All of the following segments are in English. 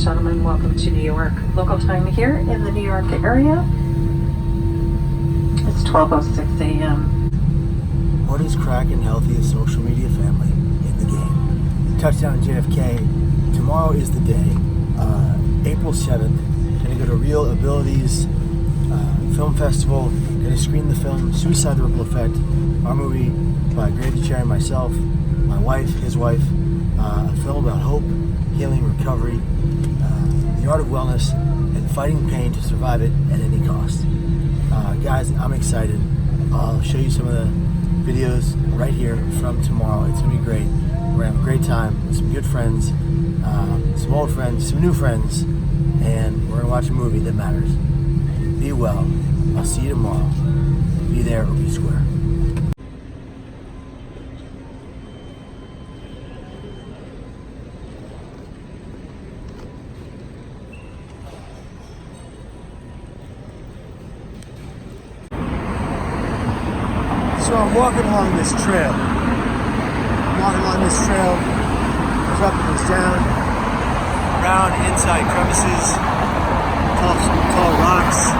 gentlemen, welcome to New York. Local time here in the New York area. It's 12:06 a.m. What is cracking healthiest social media family in the game? Touchdown JFK. Tomorrow is the day, April 7th. Gonna go to Real Abilities Film Festival. Gonna screen the film Suicide: The Ripple Effect, our movie by Grady Cherry, myself, my wife, his wife. A film about hope, healing, recovery, the art of wellness, and fighting pain to survive it at any cost. Guys, I'm excited. I'll show you some of the videos right here from tomorrow. It's gonna be great. We're gonna have a great time with some good friends, some old friends, some new friends, and we're gonna watch a movie that matters. Be well. I'll see you tomorrow. Be there or be square. So I'm walking along this trail. Goes up and goes down, around inside crevices, tall rocks.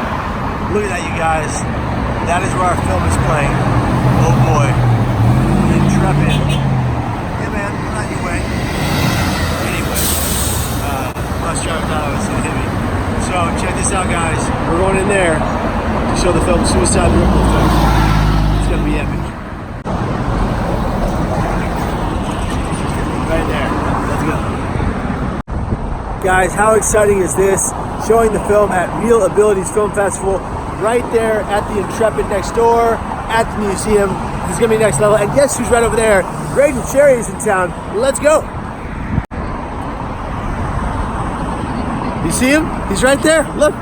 Look at that, you guys. That is where our film is playing. Oh boy. Intrepid. Yeah, man, I'm not in your way. Anyway, bus driver thought I was gonna hit me. So check this out, guys. We're going in there to show the film Suicide: The Ripple Effect. It's gonna be epic. Right there. Let's go. Guys, how exciting is this? Showing the film at Real Abilities Film Festival, right there at the Intrepid next door, at the museum. This is gonna be next level. And guess who's right over there? Grady Cherry is in town. Let's go. You see him? He's right there. Look.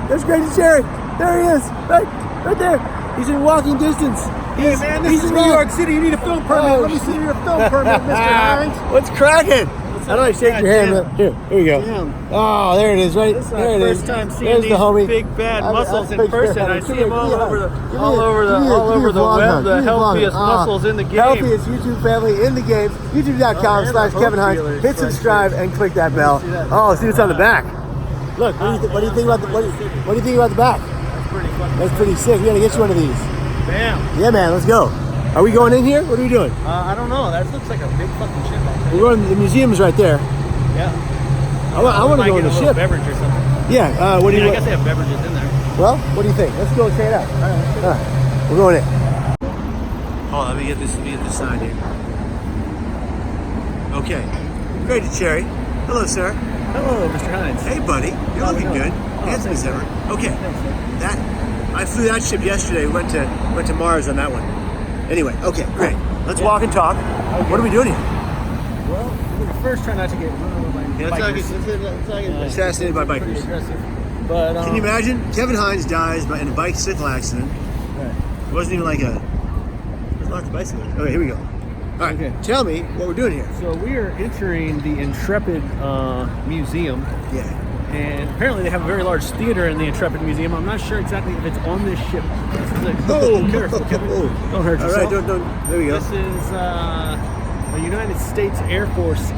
There's Grady Cherry. There he is. Right there. He's in walking distance. Hey man, this is New York City. You need a film permit. Oh, Let me see your film permit, Mr. Hines. What's cracking? How do I shake your hand? Here we go. Damn. Oh, there it is, right This is there. my It is. first time seeing There's these the homie. big bad muscles in Big person. bad. I see them all over the Give me web. vlog The hug. healthiest muscles in the game. Healthiest YouTube family in the game. YouTube.com/Kevin Hines. Hit subscribe and click that bell. Oh, see what's on the back. Look, what do you think about the what do you think about the back? That's pretty fucking. That's pretty sick. We gotta get you one of these. Bam. Yeah, man. Let's go. Are we going in here? What are we doing? I don't know. That looks like a big fucking ship. Actually. We're going. The museum's right there. Yeah. I want to go in the ship. Beverage or something. Yeah. What do you? I guess they have beverages in there. Well, what do you think? Let's go and check it out. All right. We're going in. Oh, let me get this sign here. Okay. Grady Cherry. Hello, sir. Hello, Mr. Hines. Hey, buddy. You're looking good. Handsome as ever. Okay. I flew that ship yesterday. Went to Mars on that one. Anyway. Okay. Great. Let's walk and talk. Okay. What are we doing here? Well, we're gonna first try not to get run over by bikers. Assassinated by bikers. But can you imagine? Kevin Hines dies in a bicycle accident. Right. It wasn't even like a. There's lots of bicycles. Okay, here we go. All right. Okay. Tell me what we're doing here. So we are entering the Intrepid Museum. Yeah. And apparently they have a very large theater in the Intrepid Museum. I'm not sure exactly if it's on this ship. This is careful, Kevin. Don't hurt yourself. All right, don't. There we go. This is a United States Air Force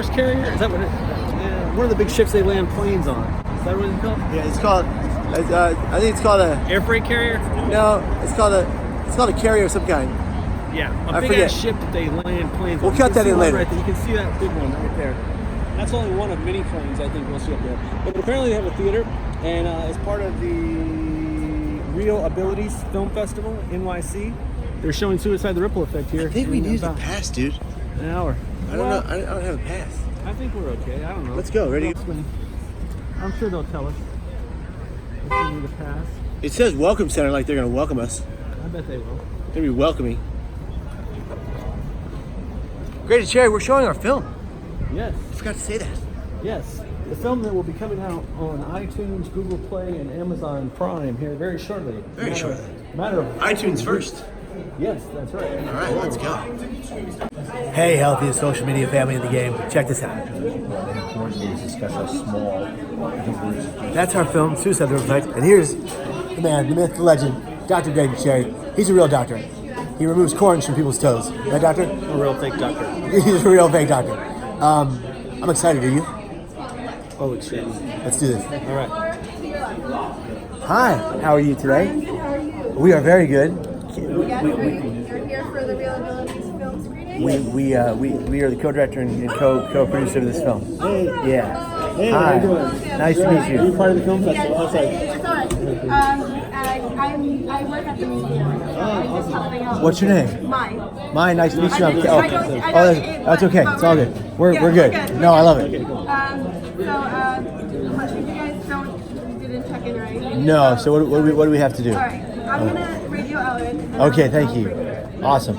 carrier. Is that what it is? Yeah, one of the big ships they land planes on. Is that what it's called? Yeah, it's called. I think it's called a air freight carrier. No, it's called a carrier of some kind. Yeah, I big forget. ass ship that they land planes on. We'll cut that in later. Right there. You can see that big one right there. That's only one of many planes I think we'll see up there. But apparently they have a theater, and as part of the Real Abilities Film Festival, NYC, they're showing Suicide: The Ripple Effect here. I think we need a pass, dude. An hour. I don't know. I don't have a pass. I think we're okay. I don't know. Let's go. Ready? I'm sure they'll tell us if we need a pass. It says welcome center, like they're going to welcome us. I bet they will. They're going to be welcoming. Grady Cherry, we're showing our film. Yes. I forgot to say that. Yes. The film that will be coming out on iTunes, Google Play, and Amazon Prime here very shortly. Very shortly. Matter of iTunes first. Yes, that's right. All right, let's go. Hey, healthiest social media family in the game. Check this out. That's our film, Suicide: The Ripple Effect. And here's the man, the myth, the legend, Dr. Grady Cherry. He's a real doctor. He removes corns from people's toes. Right, doctor? A real fake doctor. He's a real fake doctor. I'm excited. Are you? Oh, it's shit. Let's do this. All right. Hi. How are you today? I'm good. How are you? We are very good. Yes, you're here for the Real Abilities film screening. We are the co-director and co-producer of this film. Hey. Yeah. Hey, Hi. how you doing? Nice to meet Are you you. part of the film festival? Yes, Outside. it's all right. I work at the museum. I'm just helping out. What's your name? Mine. Mine. Nice to meet you. I Oh, don't- that's okay. It's all good. We're good. No, I love it. But you guys didn't check in or anything. No. So what do we have to do? All right. I'm gonna radio Ellen. and Okay. I'll Thank you. radio her. Awesome.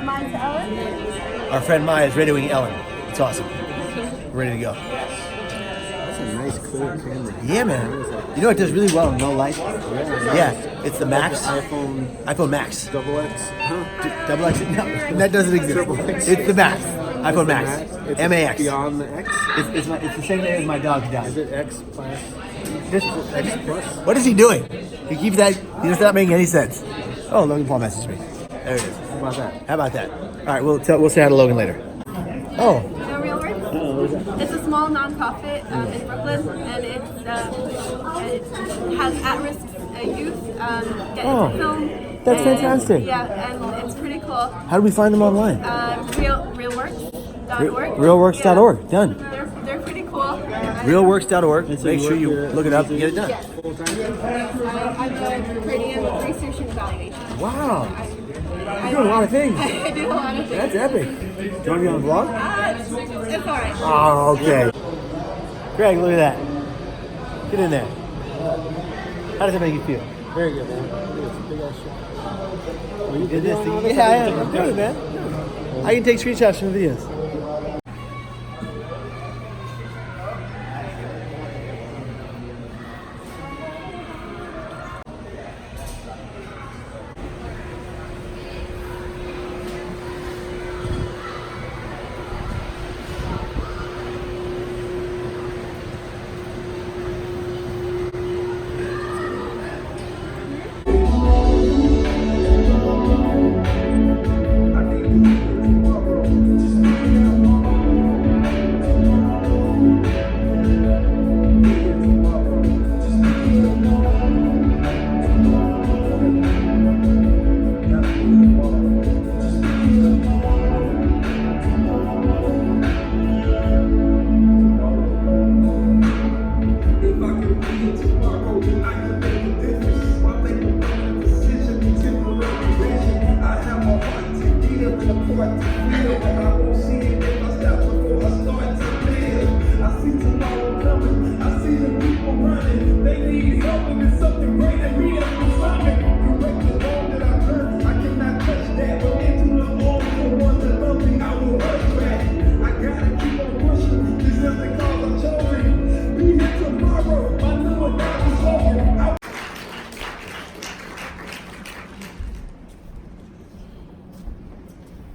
Mine to Ellen. Our friend Maya is radioing Ellen. It's awesome. We're ready to go. That's a nice, clear camera. Yeah, man. You know it does really well in low light? Yeah. It's the Max. iPhone Max. Double X. Huh? Double X? No, that doesn't exist. Triple X. It's the Max. iPhone Max. It's M-A-X. Beyond the X. It's the same name as my dog who died. Is it X plus? This, X plus? what is he doing? He keeps that. He's not making any sense. Oh, Logan Paul messaged me. There it is. How about that? How about that? All right, we'll say hi to Logan later. Oh, No real words? It's a small nonprofit in Brooklyn, and it has at-risk youth get Oh, into film. that's And- fantastic. Yeah, and it's pretty cool. how do we find them online? Realworks.org. Realworks.org. Done. They're pretty cool. Realworks.org. And so Make sure you work there look it up and get it done. full time? I'm the creating research and evaluation. Wow. You're doing a lot of things. I do a lot of things. That's epic. Do you want to be on the vlog? It's alright. Oh, okay. Greg, look at that. Get in there. How does it make you feel? Very good, man. It's a big ass shot. Are you Did this videoing thing? all this? Yeah, I am. I'm good, man. I can take screenshots from the videos.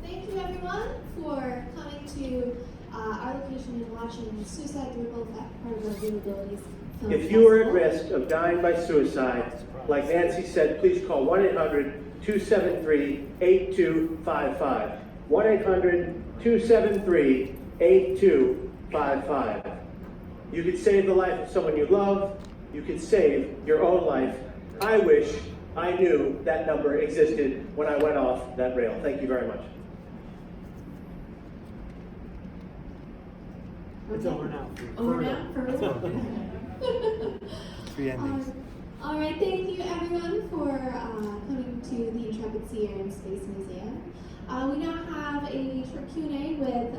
Thank you everyone for coming to our location and watching Suicide Ripple Effect, part of our Real Abilities Film If you are at Festival. risk of dying by suicide, like Nancy said, please call 1-800-273-8255. 1-800-273-8255. You could save the life of someone you love. You could save your own life. I wish I knew that number existed when I went off that rail. Thank you very much. It's over now. Over now? For real? Three endings. All right, thank you everyone for coming to the Intrepid Sea Air and Space Museum. We now have a short Q&A with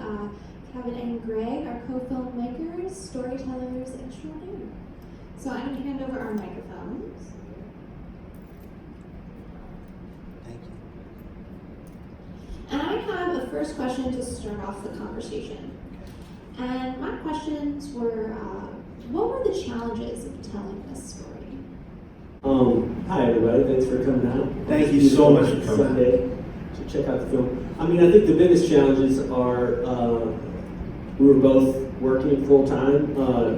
Kevin and Greg, our co-filmmakers, storytellers extraordinaire. So I'm going to hand over our microphones. Thank you. And I have a first question to start off the conversation. And my questions were, what were the challenges of telling this story? Hi everybody, thanks for coming out. Thank you so much for coming. Sunday to check out the film. I mean, I think the biggest challenges are we were both working full time.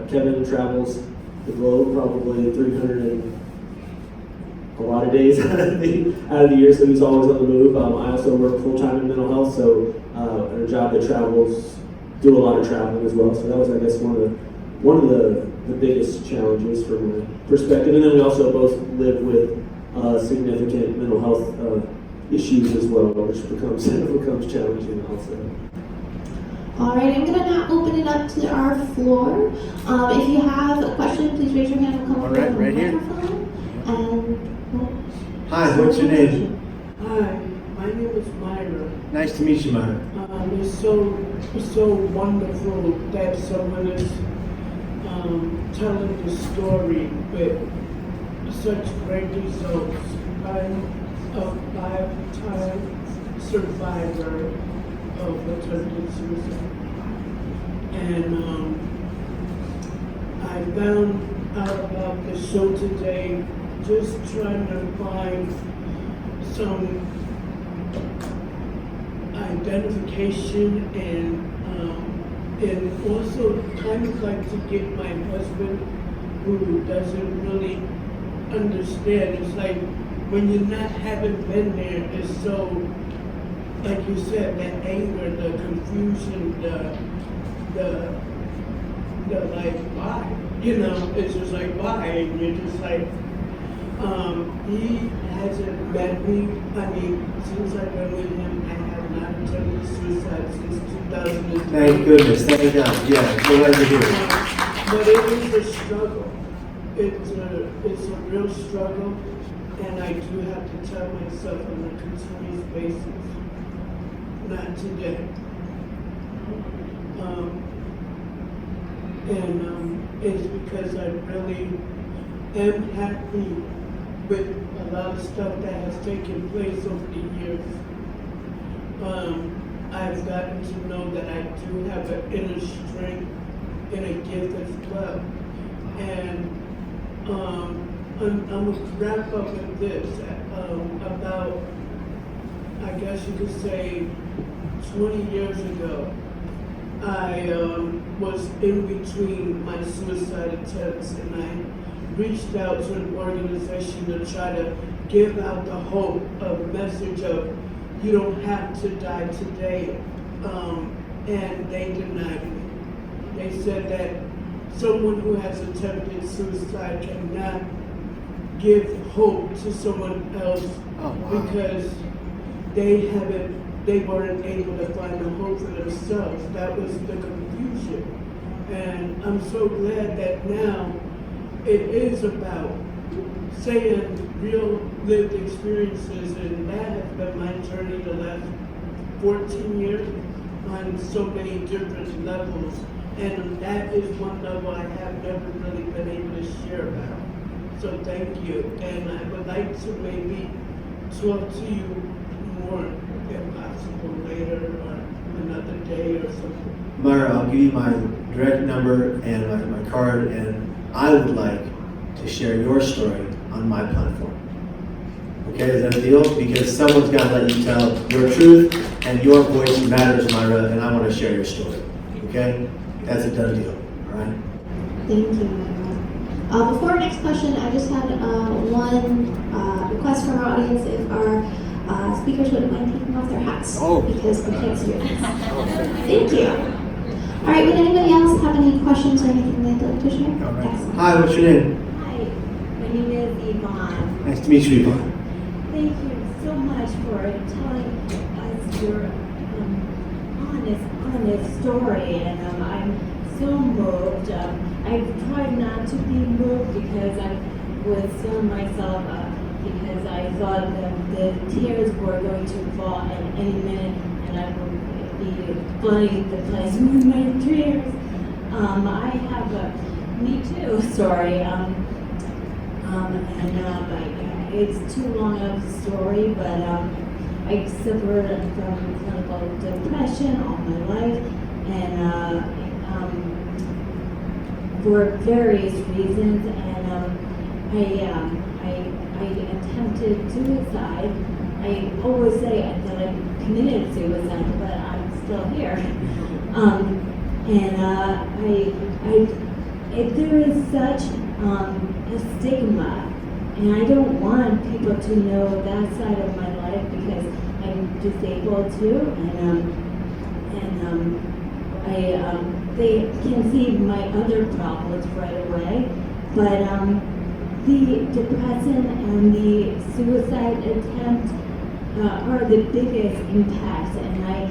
Kevin travels the globe probably 300 and a lot of days out of the year, so he's always on the move. I also work full time in mental health, so a job that travels do a lot of traveling as well. So that was, I guess, one of the biggest challenges from my perspective. And then we also both live with significant mental health issues as well, which becomes challenging also. All right, I'm going to now open it up to our floor. If you have a question, please raise your hand and come All over right, to the right here. microphone. And Hi, what's your name? Hi, my name is Myra. Nice to meet you, Myra. It's so wonderful that someone is telling the story with such great results. I'm a 5-time survivor of attempted suicide, and I found out about the show today, just trying to find some identification and also kind of like to get my husband, who doesn't really understand. It's like when you're not having been there, it's so, like you said, that anger, the confusion, the like, why? You know, it's just like, why? And you're just like, he hasn't met me. I mean, since I've been with him, I have not attempted suicide since 2002. Thank goodness, thank God. Yeah, glad to hear it. But it is a struggle. It's a real struggle, and I do have to tell myself on a continuous basis, not today. It's because I really am happy with a lot of stuff that has taken place over the years. I've gotten to know that I do have an inner strength and a gift as well. And I'm going to wrap up with this. About, I guess you could say, 20 years ago, I was in between my suicide attempts, and I reached out to an organization to try to give out the hope, a message of you don't have to die today, and they denied me. They said that someone who has attempted suicide cannot give hope to someone else because they weren't able to find a hope for themselves. That was the confusion. And I'm so glad that now it is about saying real lived experiences, and that has been my journey the last 14 years on so many different levels. And that is one level I have never really been able to share about. So thank you. And I would like to maybe talk to you more, if possible, later or another day or something. Myra, I'll give you my direct number and my card, and I would like to share your story on my platform. Okay, is that a deal? Because someone's got to let you tell your truth, and your voice matters, Myra, and I want to share your story. Okay? That's a done deal. All right? thank you, Myra. Before our next question, I just had one request from our audience if our speakers wouldn't mind taking off their hats. Because we can't see your face. Thank you. All right, would anybody else have any questions or anything they'd like to share? All right. Excellent. Hi, what's your name? Hi, my name is Yvonne. Nice to meet you, Yvonne. Thank you so much for telling us your honest story, and I'm so moved. I've tried not to be moved because I was filling myself up because I thought that the tears were going to fall at any minute, and I would be flooding the place with my tears. I have a Me Too story. It's too long of a story, but I suffered from clinical depression all my life, and for various reasons, and I attempted suicide. I always say that I committed suicide, but I'm still here. There is such a stigma. And I don't want people to know that side of my life because I'm disabled too, and they can see my other problems right away, but the depression and the suicide attempt are the biggest impacts, and I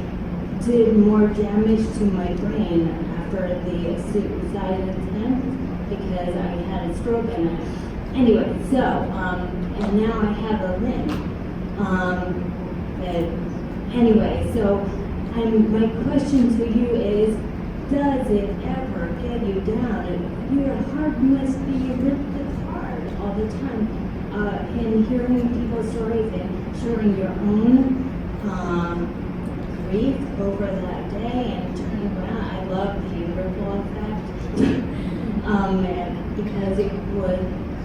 did more damage to my brain after the suicide attempt because I had a stroke anyway, so, and now I have a limb. Anyway, so my question to you is, does it ever get you down? Your heart must be ripped apart all the time. And hearing people's stories and sharing your own grief over that day and turning around. I love the ripple effect because it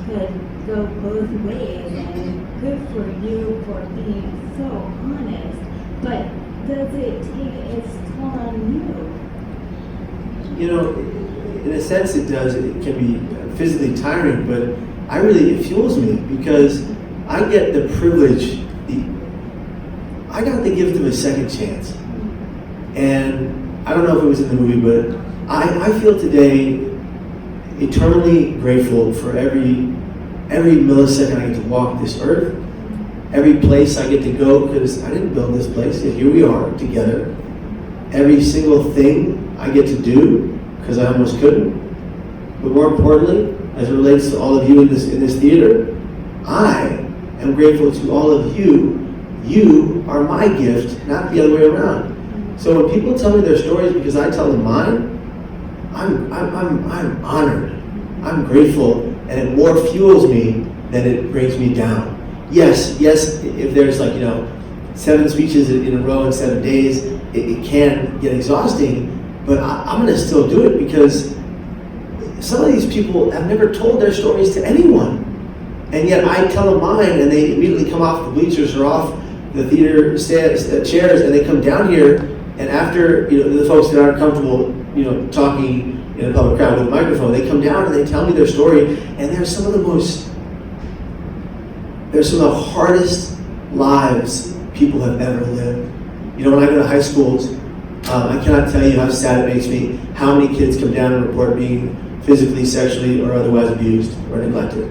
could go both ways, and good for you for being so honest. But does it take its toll on you? You know, in a sense it does. It can be physically tiring, but it fuels me because I get the privilege, I got the gift of a second chance. And I don't know if it was in the movie, but I feel today eternally grateful for every millisecond I get to walk this earth, every place I get to go, because I didn't build this place, yet here we are together. Every single thing I get to do, because I almost couldn't. But more importantly, as it relates to all of you in this theater, I am grateful to all of you. You are my gift, not the other way around. So when people tell me their stories because I tell them mine, I'm honored. I'm grateful, and it more fuels me than it brings me down. Yes, if there's 7 speeches in a row in 7 days, it can get exhausting, but I'm gonna still do it because some of these people have never told their stories to anyone. And yet I tell them mine, and they immediately come off the bleachers or off the theater chairs, and they come down here, and after the folks that aren't comfortable talking in a public crowd with a microphone, they come down and they tell me their story, and they're some of the hardest lives people have ever lived. When I go to high schools, I cannot tell you how sad it makes me how many kids come down and report being physically, sexually, or otherwise abused or neglected.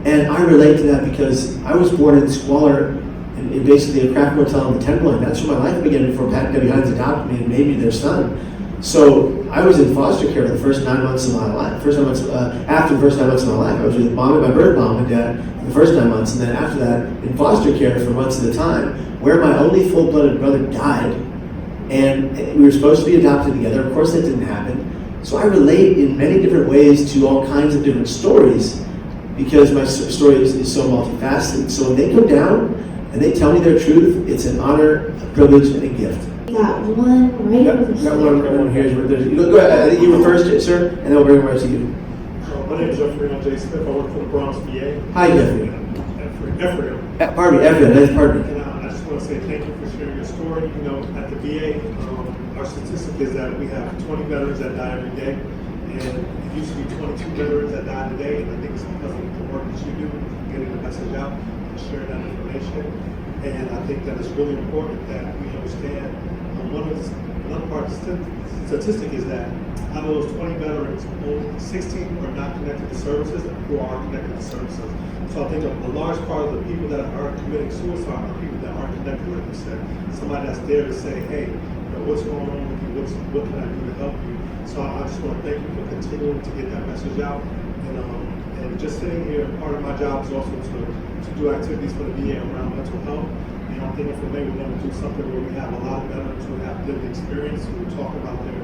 And I relate to that because I was born in squalor in basically a crack motel in the Tenderloin. That's where my life began before Pat and Debbie Hines adopted me and made me their son. So I was in foster care for the first 9 months of my life. After the first 9 months of my life, I was with mom and my birth mom and dad for the first 9 months, and then after that, in foster care for months at a time, where my only full-blooded brother died, and we were supposed to be adopted together. Of course, that didn't happen. So I relate in many different ways to all kinds of different stories because my story is so multifaceted. So when they come down and they tell me their truth, it's an honor, a privilege, and a gift. Got one right over here. Got one here. Go ahead. I think you were first, sir, and then we'll bring it right to you. My name is Jeffrey J. Smith. I work for the Bronx VA. Hi, Jeffrey. Ephraim. Pardon me, Ephraim. Pardon me. And I just want to say thank you for sharing your story. At the VA, our statistic is that we have 20 veterans that die every day, and it used to be 22 veterans that died a day, and I think it's because of the work that you do, getting the message out and sharing that information. And I think that it's really important that we understand another part of the statistic is that out of those 20 veterans, only 16 are not connected to services and 4 are connected to services. So I think a large part of the people that are committing suicide are people that aren't connected, like you said. Somebody that's there to say, hey, what's going on with you? What can I do to help you? So I just want to thank you for continuing to get that message out. And just sitting here, part of my job is also to do activities for the VA around mental health. And I'm thinking for me, we're going to do something where we have a lot of veterans who have lived experience, who talk about their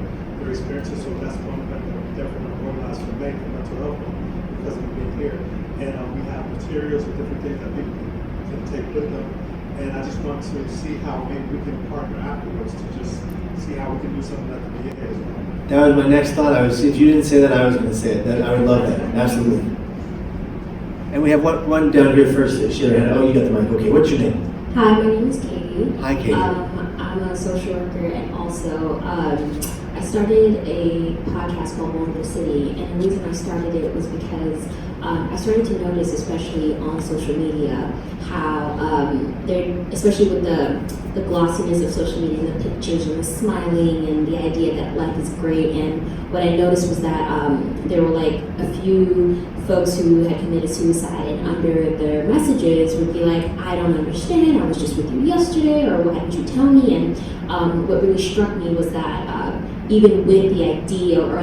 experiences. So that's one thing that we're definitely going to organize for May for mental health because of being here. And we have materials and different things that people can take with them. And I just want to see how maybe we can partner afterwards to just see how we can do something at the VA as well. That was my next thought. If you didn't say that, I was going to say it. I would love that. Absolutely. And we have one down here first. Sherry. Oh, you got the mic. Okay, what's your name? Hi, my name is Katie. Hi, Katie. I'm a social worker, and also I I started a podcast called Wonderful City, and the reason I started it was because I started to notice, especially on social media, how especially with the glossiness of social media, and the pictures and the smiling and the idea that life is great. And what I noticed was that there were like a few folks who had committed suicide, and under their messages would be like, I don't understand, I was just with you yesterday, or why didn't you tell me? And what really struck me was that even with the idea or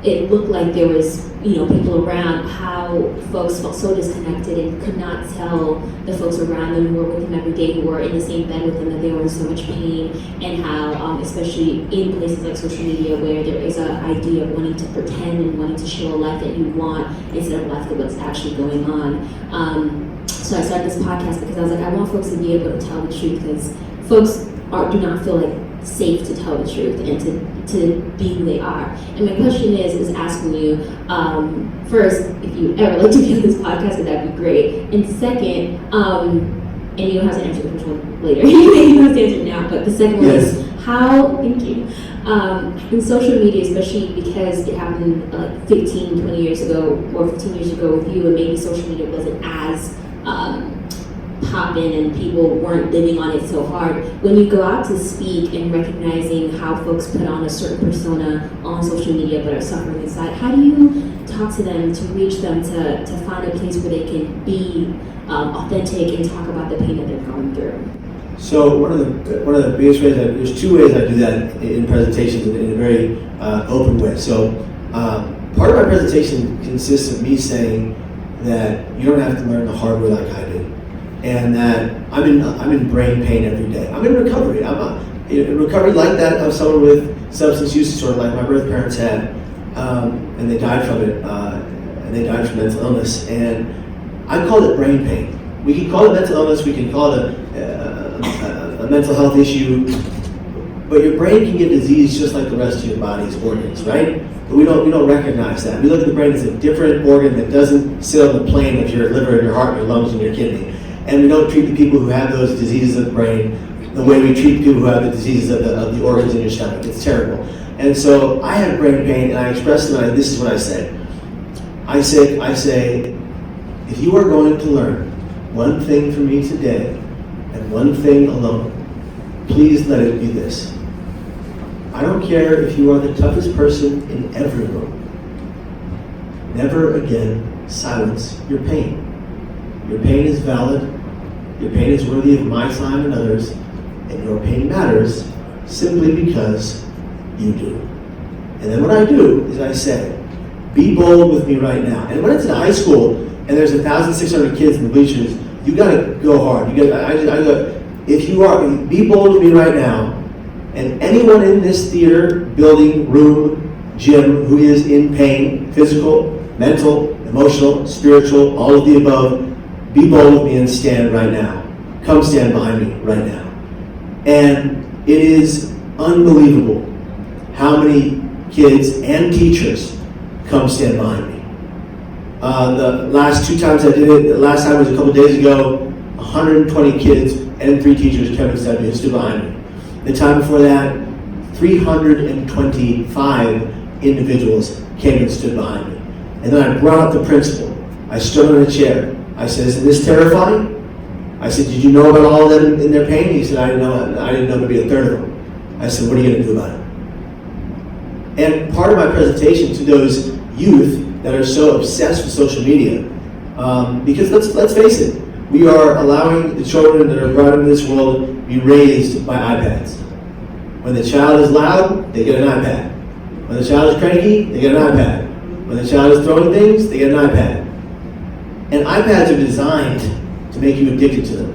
it looked like there was, people around, how folks felt so disconnected and could not tell the folks around them who were with them every day, who were in the same bed with them, that they were in so much pain, and how, especially in places like social media where there is an idea of wanting to pretend and wanting to show a life that you want instead of a life of what's actually going on. So I started this podcast because I was like, I want folks to be able to tell the truth, because folks do not feel like safe to tell the truth and to be who they are. And my question is asking you, first, if you ever like to be on this podcast, that'd be great. And second, and you don't have to answer the first one later. You don't have to answer it now, but the second one is how, thank you, in social media, especially because it happened like 15, 20 years ago, or 15 years ago with you, and maybe social media wasn't as poppin' and people weren't living on it so hard. When you go out to speak and recognizing how folks put on a certain persona on social media but are suffering inside, how do you talk to them to reach them to find a place where they can be authentic and talk about the pain that they're going through? So one of the biggest ways there's two ways I do that in presentations in a very open way. So part of my presentation consists of me saying that you don't have to learn the hard way like I did, and that I'm in brain pain every day. I'm in recovery. I'm in recovery like that of someone with substance use disorder, like my birth parents had, and they died from it, and they died from mental illness. And I call it brain pain. We can call it mental illness. We can call it a mental health issue. But your brain can get diseased just like the rest of your body's organs, right? But we don't recognize that. We look at the brain as a different organ that doesn't sit on the plane of your liver and your heart, your lungs and your kidney. And we don't treat the people who have those diseases of the brain the way we treat people who have the diseases of the organs in your stomach. It's terrible. And so I have brain pain, and I express to them, this is what I say. I say, if you are going to learn one thing from me today, and one thing alone, please let it be this. I don't care if you are the toughest person in every room. Never again silence your pain. Your pain is valid. Your pain is worthy of my time and others, and your pain matters simply because you do. And then what I do is I say, be bold with me right now. And when it's in high school and there's 1,600 kids in the bleachers, you gotta go hard. If you are, be bold with me right now. And anyone in this theater, building, room, gym who is in pain, physical, mental, emotional, spiritual, all of the above, be bold with me and stand right now. Come stand behind me right now. And it is unbelievable how many kids and teachers come stand behind me. The last two times I did it, the last time was a couple days ago, 120 kids and 3 teachers came and stood behind me. The time before that, 325 individuals came and stood behind me. And then I brought up the principal. I stood on a chair. I said, isn't this terrifying? I said, did you know about all of them in their pain? He said, I didn't know maybe a third of them. I said, what are you going to do about it? And part of my presentation to those youth that are so obsessed with social media, because let's face it, we are allowing the children that are brought into this world to be raised by iPads. When the child is loud, they get an iPad. When the child is cranky, they get an iPad. When the child is throwing things, they get an iPad. And iPads are designed to make you addicted to them.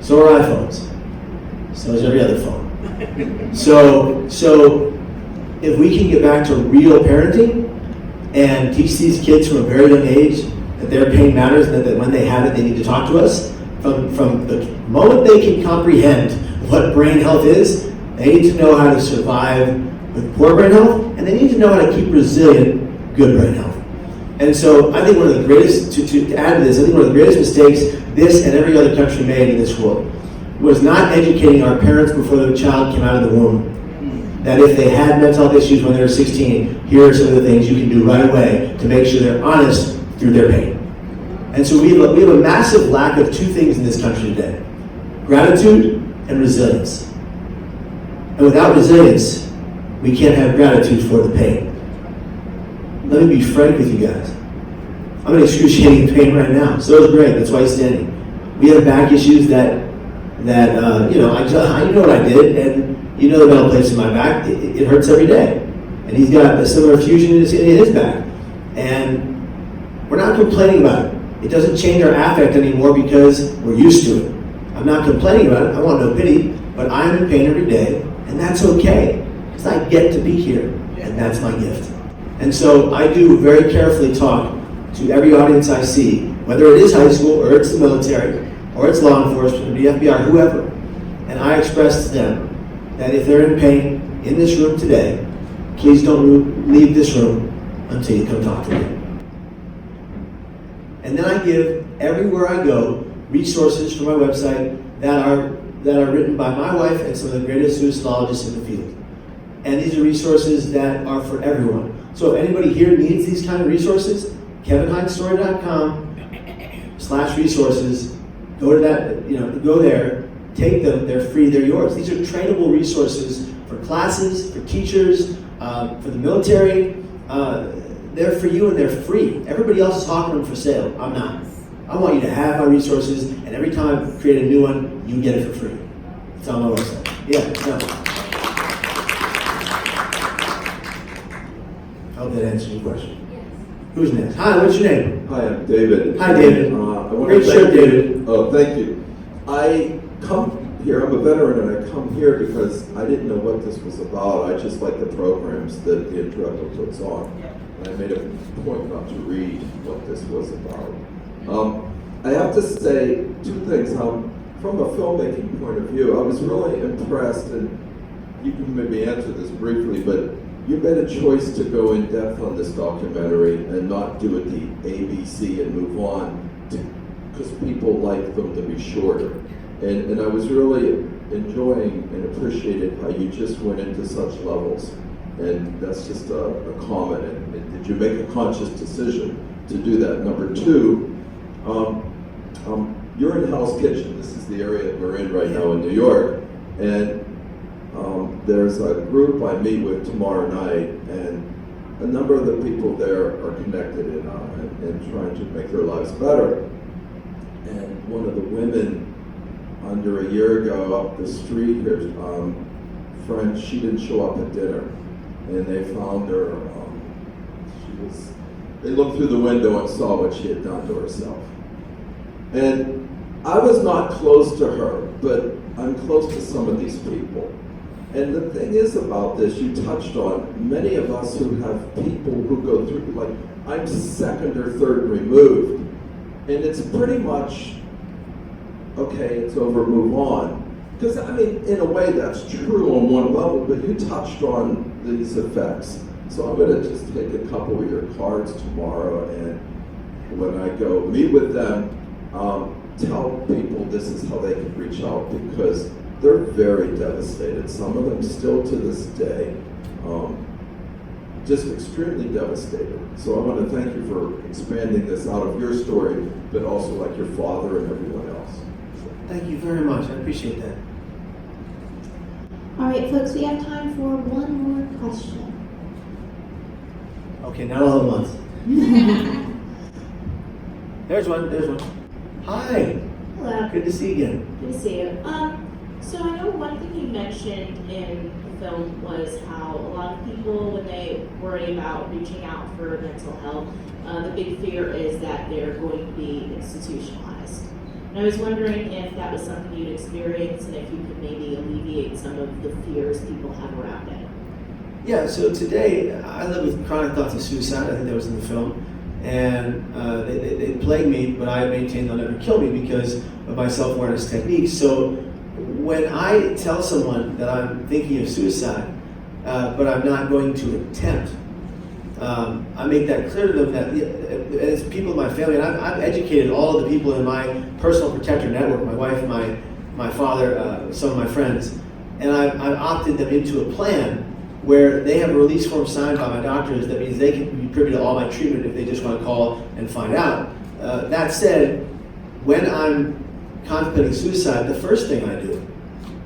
So are iPhones. So is every other phone. So if we can get back to real parenting and teach these kids from a very young age that their pain matters and that when they have it, they need to talk to us, from the moment they can comprehend what brain health is, they need to know how to survive with poor brain health, and they need to know how to keep resilient, good brain health. And so I think one of the greatest, to add to this, I think one of the greatest mistakes this and every other country made in this world was not educating our parents before the child came out of the womb that if they had mental health issues when they were 16, here are some of the things you can do right away to make sure they're honest through their pain. And so we have a massive lack of two things in this country today: gratitude and resilience. And without resilience, we can't have gratitude for the pain. Let me be frank with you guys. I'm in excruciating pain right now. So is Greg. That's why he's standing. We have back issues that I know what I did, and you know the metal plates in my back. It hurts every day. And he's got a similar fusion in his back. And we're not complaining about it. It doesn't change our affect anymore because we're used to it. I'm not complaining about it. I want no pity, but I'm in pain every day, and that's okay, because I get to be here, and that's my gift. And so I do very carefully talk to every audience I see, whether it is high school, or it's the military, or it's law enforcement, or the FBI, whoever, and I express to them that if they're in pain in this room today, please don't leave this room until you come talk to me. And then I give, everywhere I go, resources from my website that are written by my wife and some of the greatest suicidologists in the field. And these are resources that are for everyone. So if anybody here needs these kind of resources, kevinhinesstory.com/resources. Go to that, go there, take them, they're free, they're yours. These are trainable resources for classes, for teachers, for the military. They're for you and they're free. Everybody else is hawking them for sale. I'm not. I want you to have my resources, and every time I create a new one, you get it for free. It's on my website. Yeah, no. I hope that answers your question. Yes. Who's next? Hi, what's your name? Hi, I'm David. Hi, David. Great show, David. Oh, thank you. I come here, I'm a veteran, and I come here because I didn't know what this was about. I just like the programs that the Intrepid puts on. And I made a point not to read what this was about. I have to say two things. From a filmmaking point of view, I was really impressed, and you can maybe answer this briefly, but you made a choice to go in depth on this documentary and not do it the ABC and move on, because people like them to be shorter. And I was really enjoying and appreciated how you just went into such levels. And that's just a comment. And did you make a conscious decision to do that? Number two, you're in Hell's Kitchen. This is the area we're in right now in New York. And there's a group I meet with tomorrow night, and a number of the people there are connected and trying to make their lives better. And one of the women under a year ago up the street here, friend, she didn't show up at dinner. And they found her, they looked through the window and saw what she had done to herself. And I was not close to her, but I'm close to some of these people. And the thing is about this, you touched on, many of us who have people who go through, like, I'm second or third removed, and it's pretty much, okay, it's over, move on. Because, I mean, in a way that's true on one level, but you touched on these effects. So I'm going to just take a couple of your cards tomorrow, and when I go meet with them, tell people this is how they can reach out, because they're very devastated. Some of them still to this day, just extremely devastated. So I want to thank you for expanding this out of your story, but also like your father and everyone else. Thank you very much. I appreciate that. All right, folks, we have time for one more question. Okay, not all at once. There's one. Hi. Hello. Good to see you again. Good to see you. So I know one thing you mentioned in the film was how a lot of people, when they worry about reaching out for mental health, the big fear is that they're going to be institutionalized. And I was wondering if that was something you'd experienced, and if you could maybe alleviate some of the fears people have around it. Yeah, so today I live with chronic thoughts of suicide. I think that was in the film. And they plague me, but I maintain they'll never kill me because of my self-awareness techniques. So when I tell someone that I'm thinking of suicide, but I'm not going to attempt, I make that clear to them that as people in my family, and I've educated all of the people in my personal protector network, my wife, my father, some of my friends, and I've opted them into a plan where they have a release form signed by my doctors that means they can be privy to all my treatment if they just want to call and find out. That said, when I'm contemplating suicide, the first thing I do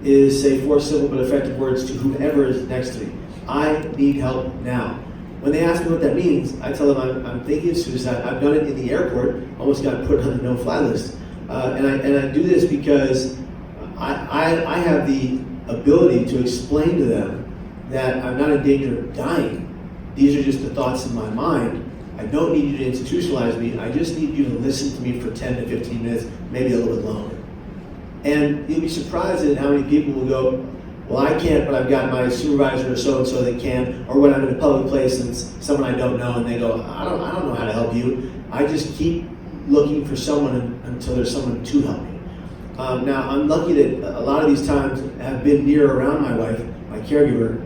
is say 4 simple but effective words to whoever is next to me. I need help now. When they ask me what that means, I tell them I'm thinking of suicide. I've done it in the airport, almost got put on the no-fly list. And I do this because I have the ability to explain to them that I'm not in danger of dying. These are just the thoughts in my mind. I don't need you to institutionalize me. I just need you to listen to me for 10 to 15 minutes, maybe a little bit longer. And you'll be surprised at how many people will go, well, I can't, but I've got my supervisor or so-and-so that can, or when I'm in a public place and someone I don't know and they go, I don't know how to help you. I just keep looking for someone until there's someone to help me. Now, I'm lucky that a lot of these times have been near or around my wife, my caregiver,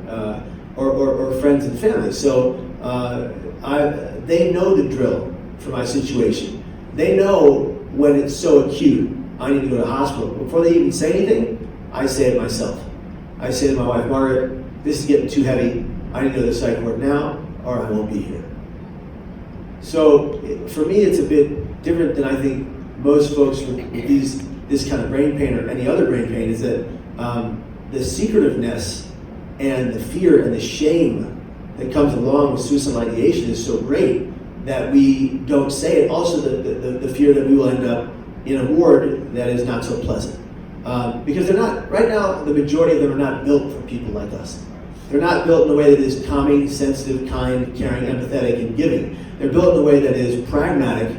or friends and family. So they know the drill for my situation. They know when it's so acute, I need to go to the hospital. Before they even say anything, I say it myself. I say to my wife, Margaret, this is getting too heavy. I need to go to the psych ward now, or I won't be here. So for me, it's a bit different than I think most folks with this kind of brain pain or any other brain pain is that the secretiveness and the fear and the shame that comes along with suicidal ideation is so great that we don't say it. Also, the fear that we will end up in a ward that is not so pleasant. Because they're not, right now, the majority of them are not built for people like us. They're not built in a way that is calming, sensitive, kind, caring, empathetic, and giving. They're built in a way that is pragmatic,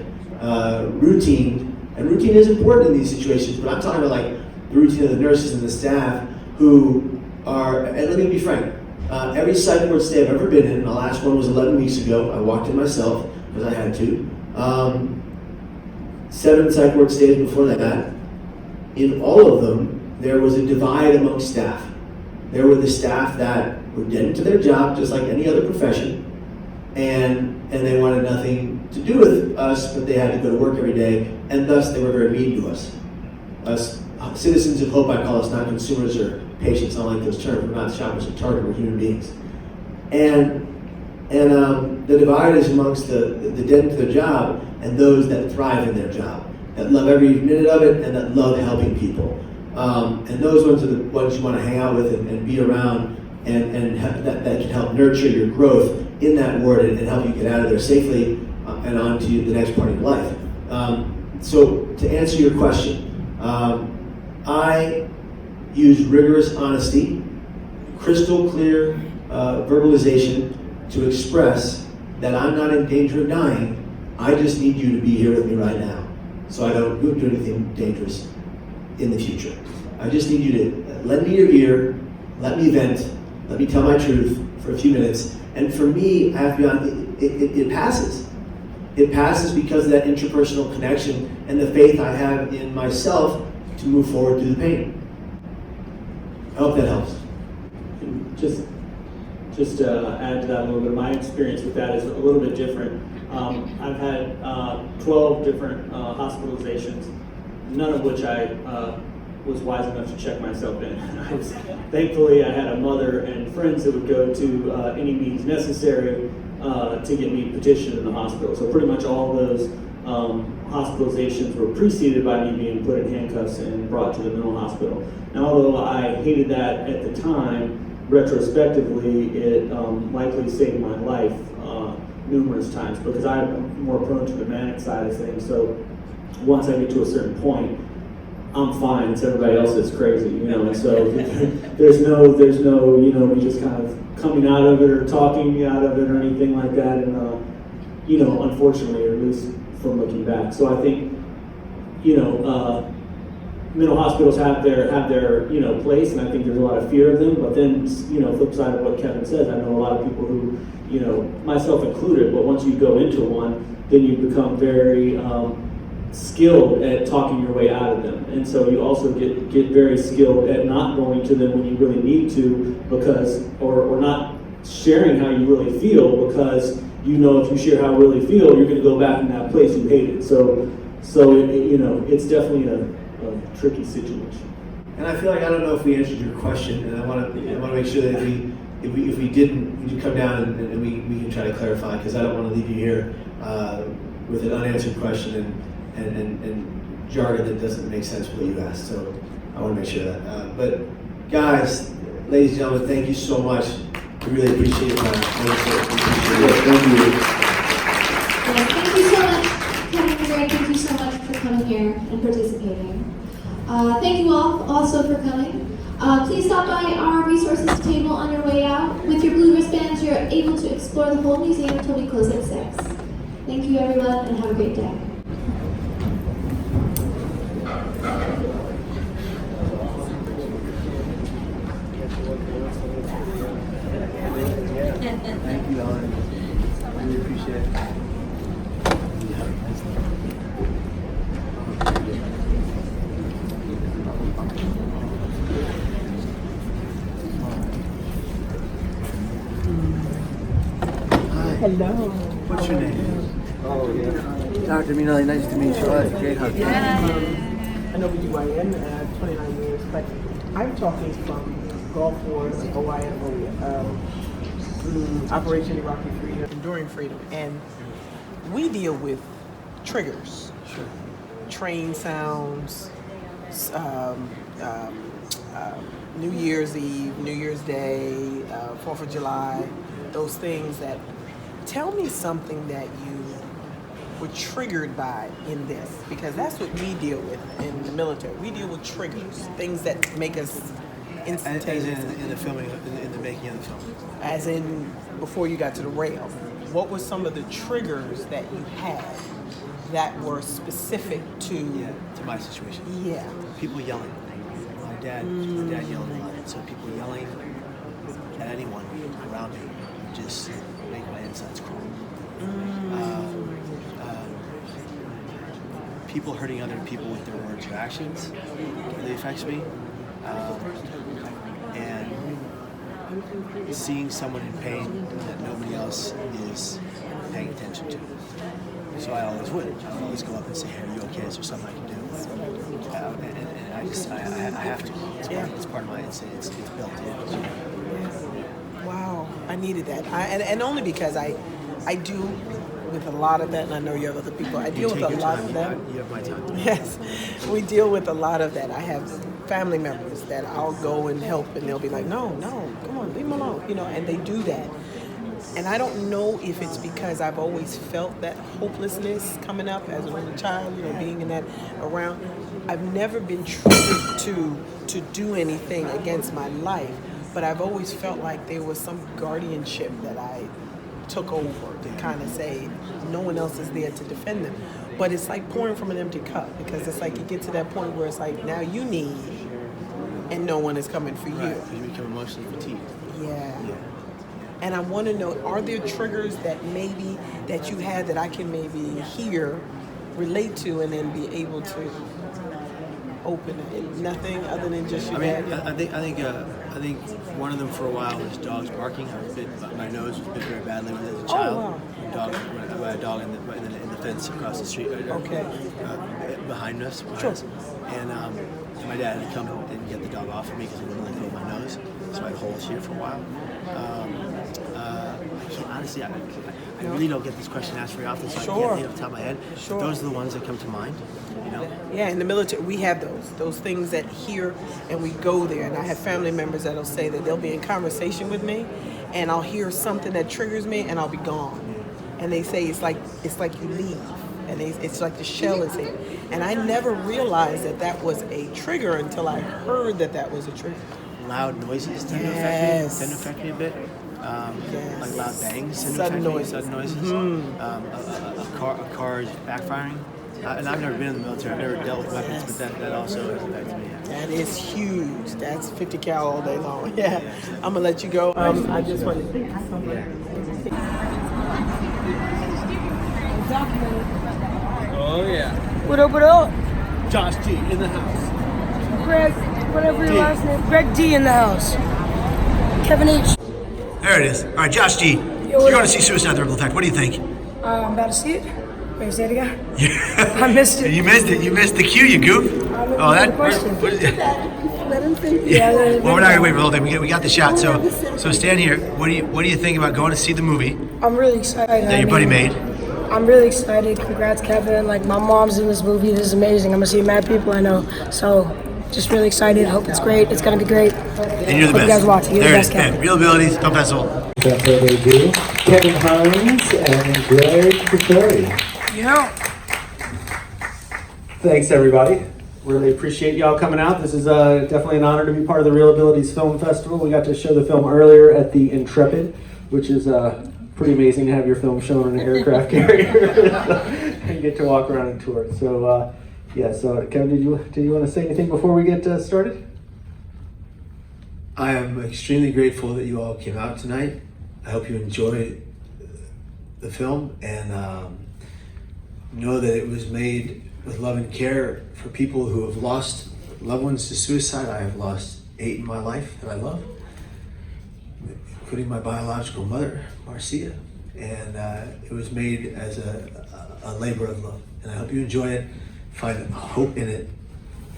routine, and routine is important in these situations, but I'm talking about like the routine of the nurses and the staff who are, and let me be frank, every psych ward stay I've ever been in, the last one was 11 weeks ago, I walked in myself because I had to. 7 psych ward stays before that. In all of them, there was a divide among staff. There were the staff that were getting to their job just like any other profession, and they wanted nothing to do with us, but they had to go to work every day, and thus they were very mean to us. Us citizens of hope, I call us, not consumers or patients. I don't like those terms. We're not shoppers at Target. We're human beings. And the divide is amongst the dead to their job and those that thrive in their job, that love every minute of it and that love helping people. And those ones are the ones you want to hang out with and be around, and that can help nurture your growth in that ward and help you get out of there safely and on to the next part of your life. So to answer your question, I use rigorous honesty, crystal clear verbalization to express that I'm not in danger of dying. I just need you to be here with me right now so I don't do anything dangerous in the future. I just need you to lend me your ear, let me vent, let me tell my truth for a few minutes. And for me, I have to be honest, it passes. It passes because of that interpersonal connection and the faith I have in myself to move forward through the pain. I hope that helps. Just to add to that a little bit, my experience with that is a little bit different. I've had 12 different hospitalizations, none of which I was wise enough to check myself in. Thankfully, I had a mother and friends that would go to any means necessary to get me petitioned in the hospital. So pretty much all those hospitalizations were preceded by me being put in handcuffs and brought to the mental hospital. Now, although I hated that at the time, retrospectively, it likely saved my life numerous times because I'm more prone to the manic side of things. So once I get to a certain point, I'm fine. It's everybody else that's crazy, you know. And so there's no, me just kind of coming out of it or talking me out of it or anything like that. And unfortunately, or at least from looking back. So I think, mental hospitals have their place, and I think there's a lot of fear of them. But then, flip side of what Kevin says, I know a lot of people who, myself included, but once you go into one, then you become very skilled at talking your way out of them. And so you also get very skilled at not going to them when you really need to, because, or not sharing how you really feel, because if you share how you really feel, you're going to go back in that place you hated. So it's definitely a tricky situation. And I feel like I don't know if we answered your question, and I want to make sure that we if we didn't, you'd come down and we can try to clarify, because I don't want to leave you here with an unanswered question and jargon that doesn't make sense with what you asked. So I want to make sure that. But guys, ladies and gentlemen, thank you so much. We really appreciate it. Thank you. Yes, thank you so much, Kevin and Greg. Thank you so much for coming here and participating. Thank you all also for coming. Please stop by our resources table on your way out. With your blue wristbands, you're able to explore the whole museum until we close at 6. Thank you, everyone, and have a great day. Thank you, Ellen. I really appreciate it. Hello. What's your name? Oh, yeah. Dr. Minelli, nice to meet you. Great hug. I know who I am, 29 years, but I'm talking from Gulf Wars, OIFO, Operation Iraqi Freedom, Enduring Freedom, and we deal with triggers. Sure. Train sounds, New Year's Eve, New Year's Day, 4th of July, those things that tell me something that you were triggered by in this, because that's what we deal with in the military. We deal with triggers, things that make us instantaneous. As in the filming, in the making of the film. As in, before you got to the rail, what were some of the triggers that you had that were specific to my situation? Yeah. People yelling. My dad yelled a lot, so people yelling at anyone around me just make my insides crawl. People hurting other people with their words or actions really affects me. And seeing someone in pain that nobody else is paying attention to. So I always would. I would always go up and say, "Hey, are you okay? Is there something I can do?" And I have to. It's part of my, it's built in. Wow, I needed that. And only because I do with a lot of that, and I know you have other people. I deal with a lot of that. You have my time. Yes, we deal with a lot of that. I have family members that I'll go and help, and they'll be like, no, come on, leave them alone, and they do that. And I don't know if it's because I've always felt that hopelessness coming up as a little child, being in that around. I've never been triggered to do anything against my life, but I've always felt like there was some guardianship that I took over to kind of say no one else is there to defend them. But it's like pouring from an empty cup, because it's like you get to that point where it's like now you need and no one is coming for you. Right, you become emotionally fatigued. Yeah. And I want to know, are there triggers that maybe that you had that I can maybe hear, relate to, and then be able to open it? Nothing other than just your dad? I think one of them for a while was dogs barking. My nose was bit very badly when I was a child. Oh, wow. We had a dog in the fence across the street. Behind us. Sure. And my dad had to come and get the dog off of me because it wouldn't let go of my nose. So I had holes here for a while. Honestly, I really don't get this question asked very often, so I can't think off the top of my head. Sure. But those are the ones that come to mind. Yeah, in the military, we have those things that here, and we go there. And I have family members that'll say that they'll be in conversation with me, and I'll hear something that triggers me, and I'll be gone. And they say it's like you leave, and it's like the shell is here. And I never realized that was a trigger until I heard that was a trigger. Loud noises tend to affect me a bit. Like loud bangs tend to affect me. Sudden noises. Mm-hmm. A car is backfiring. And I've never been in the military. I've never dealt with weapons, but that also has affected me. That is huge. That's 50 cal all day long. Yeah. I'm gonna let you go. I just want to think Oh yeah. What up, what up? Josh G in the house. Greg, whatever your last name. Greg D in the house. Kevin H. There it is. All right, Josh G. You're going to see Suicide: The Ripple Effect. What do you think? I'm about to see it. Wait, say it again? I missed it. You missed it. You missed the cue, you goof. I don't know the question. What is it? Let him think. Yeah. Well, we're not gonna wait for the whole thing. We got the shot. So stand here. What do you think about going to see the movie I'm really excited. that your buddy made? I'm really excited. Congrats, Kevin. Like, my mom's in this movie. This is amazing. I'm gonna see mad people I know. So, just really excited. Hope it's great. It's gonna be great. And you're the best. You guys watch. You're there the it is. best, Kevin. Man, Real Abilities Film Festival. Without further ado, Kevin Hines and Greg Pretori. Yeah. Thanks, everybody. Really appreciate y'all coming out. This is definitely an honor to be part of the Real Abilities Film Festival. We got to show the film earlier at the Intrepid, which is pretty amazing to have your film shown on an aircraft carrier and get to walk around and tour. So, so Kevin, did you want to say anything before we get started? I am extremely grateful that you all came out tonight. I hope you enjoy the film and know that it was made with love and care for people who have lost loved ones to suicide. I have lost 8 in my life that I love, including my biological mother, Marcia, and it was made as a labor of love. And I hope you enjoy it, find hope in it,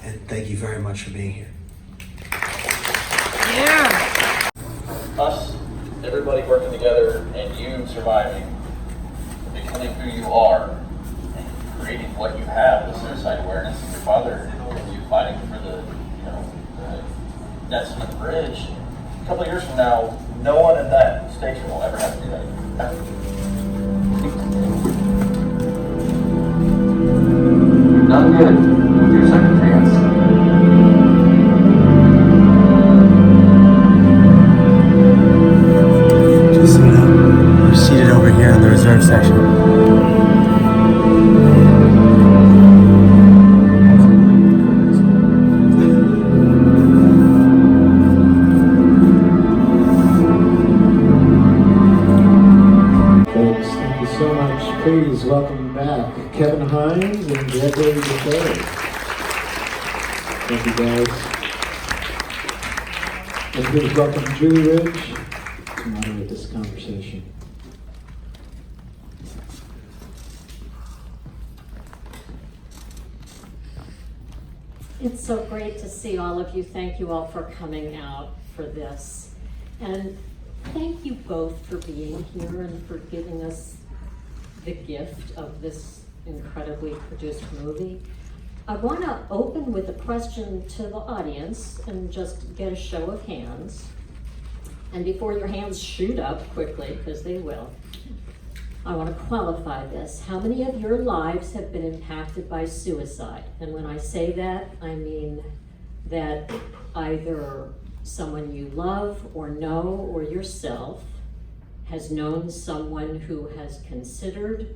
and thank you very much for being here. Yeah. Us, everybody working together, and you surviving, becoming who you are, and creating what you have, the suicide awareness, and your father, and you fighting for the Netson Bridge. A couple of years from now, no one at that station will ever have to do that again. You've done good with your second chance. Just so you know, we're seated over here in the reserve section. Folks, thank you so much. Please welcome back Kevin Hines and Greg Pretori. Thank you, guys. And please welcome Julie Ridge to moderate this conversation. It's so great to see all of you. Thank you all for coming out for this. And thank you both for being here and for giving us the gift of this incredibly produced movie. I want to open with a question to the audience and just get a show of hands. And before your hands shoot up quickly, because they will, I want to qualify this. How many of your lives have been impacted by suicide? And when I say that, I mean that either someone you love or know or yourself has known someone who has considered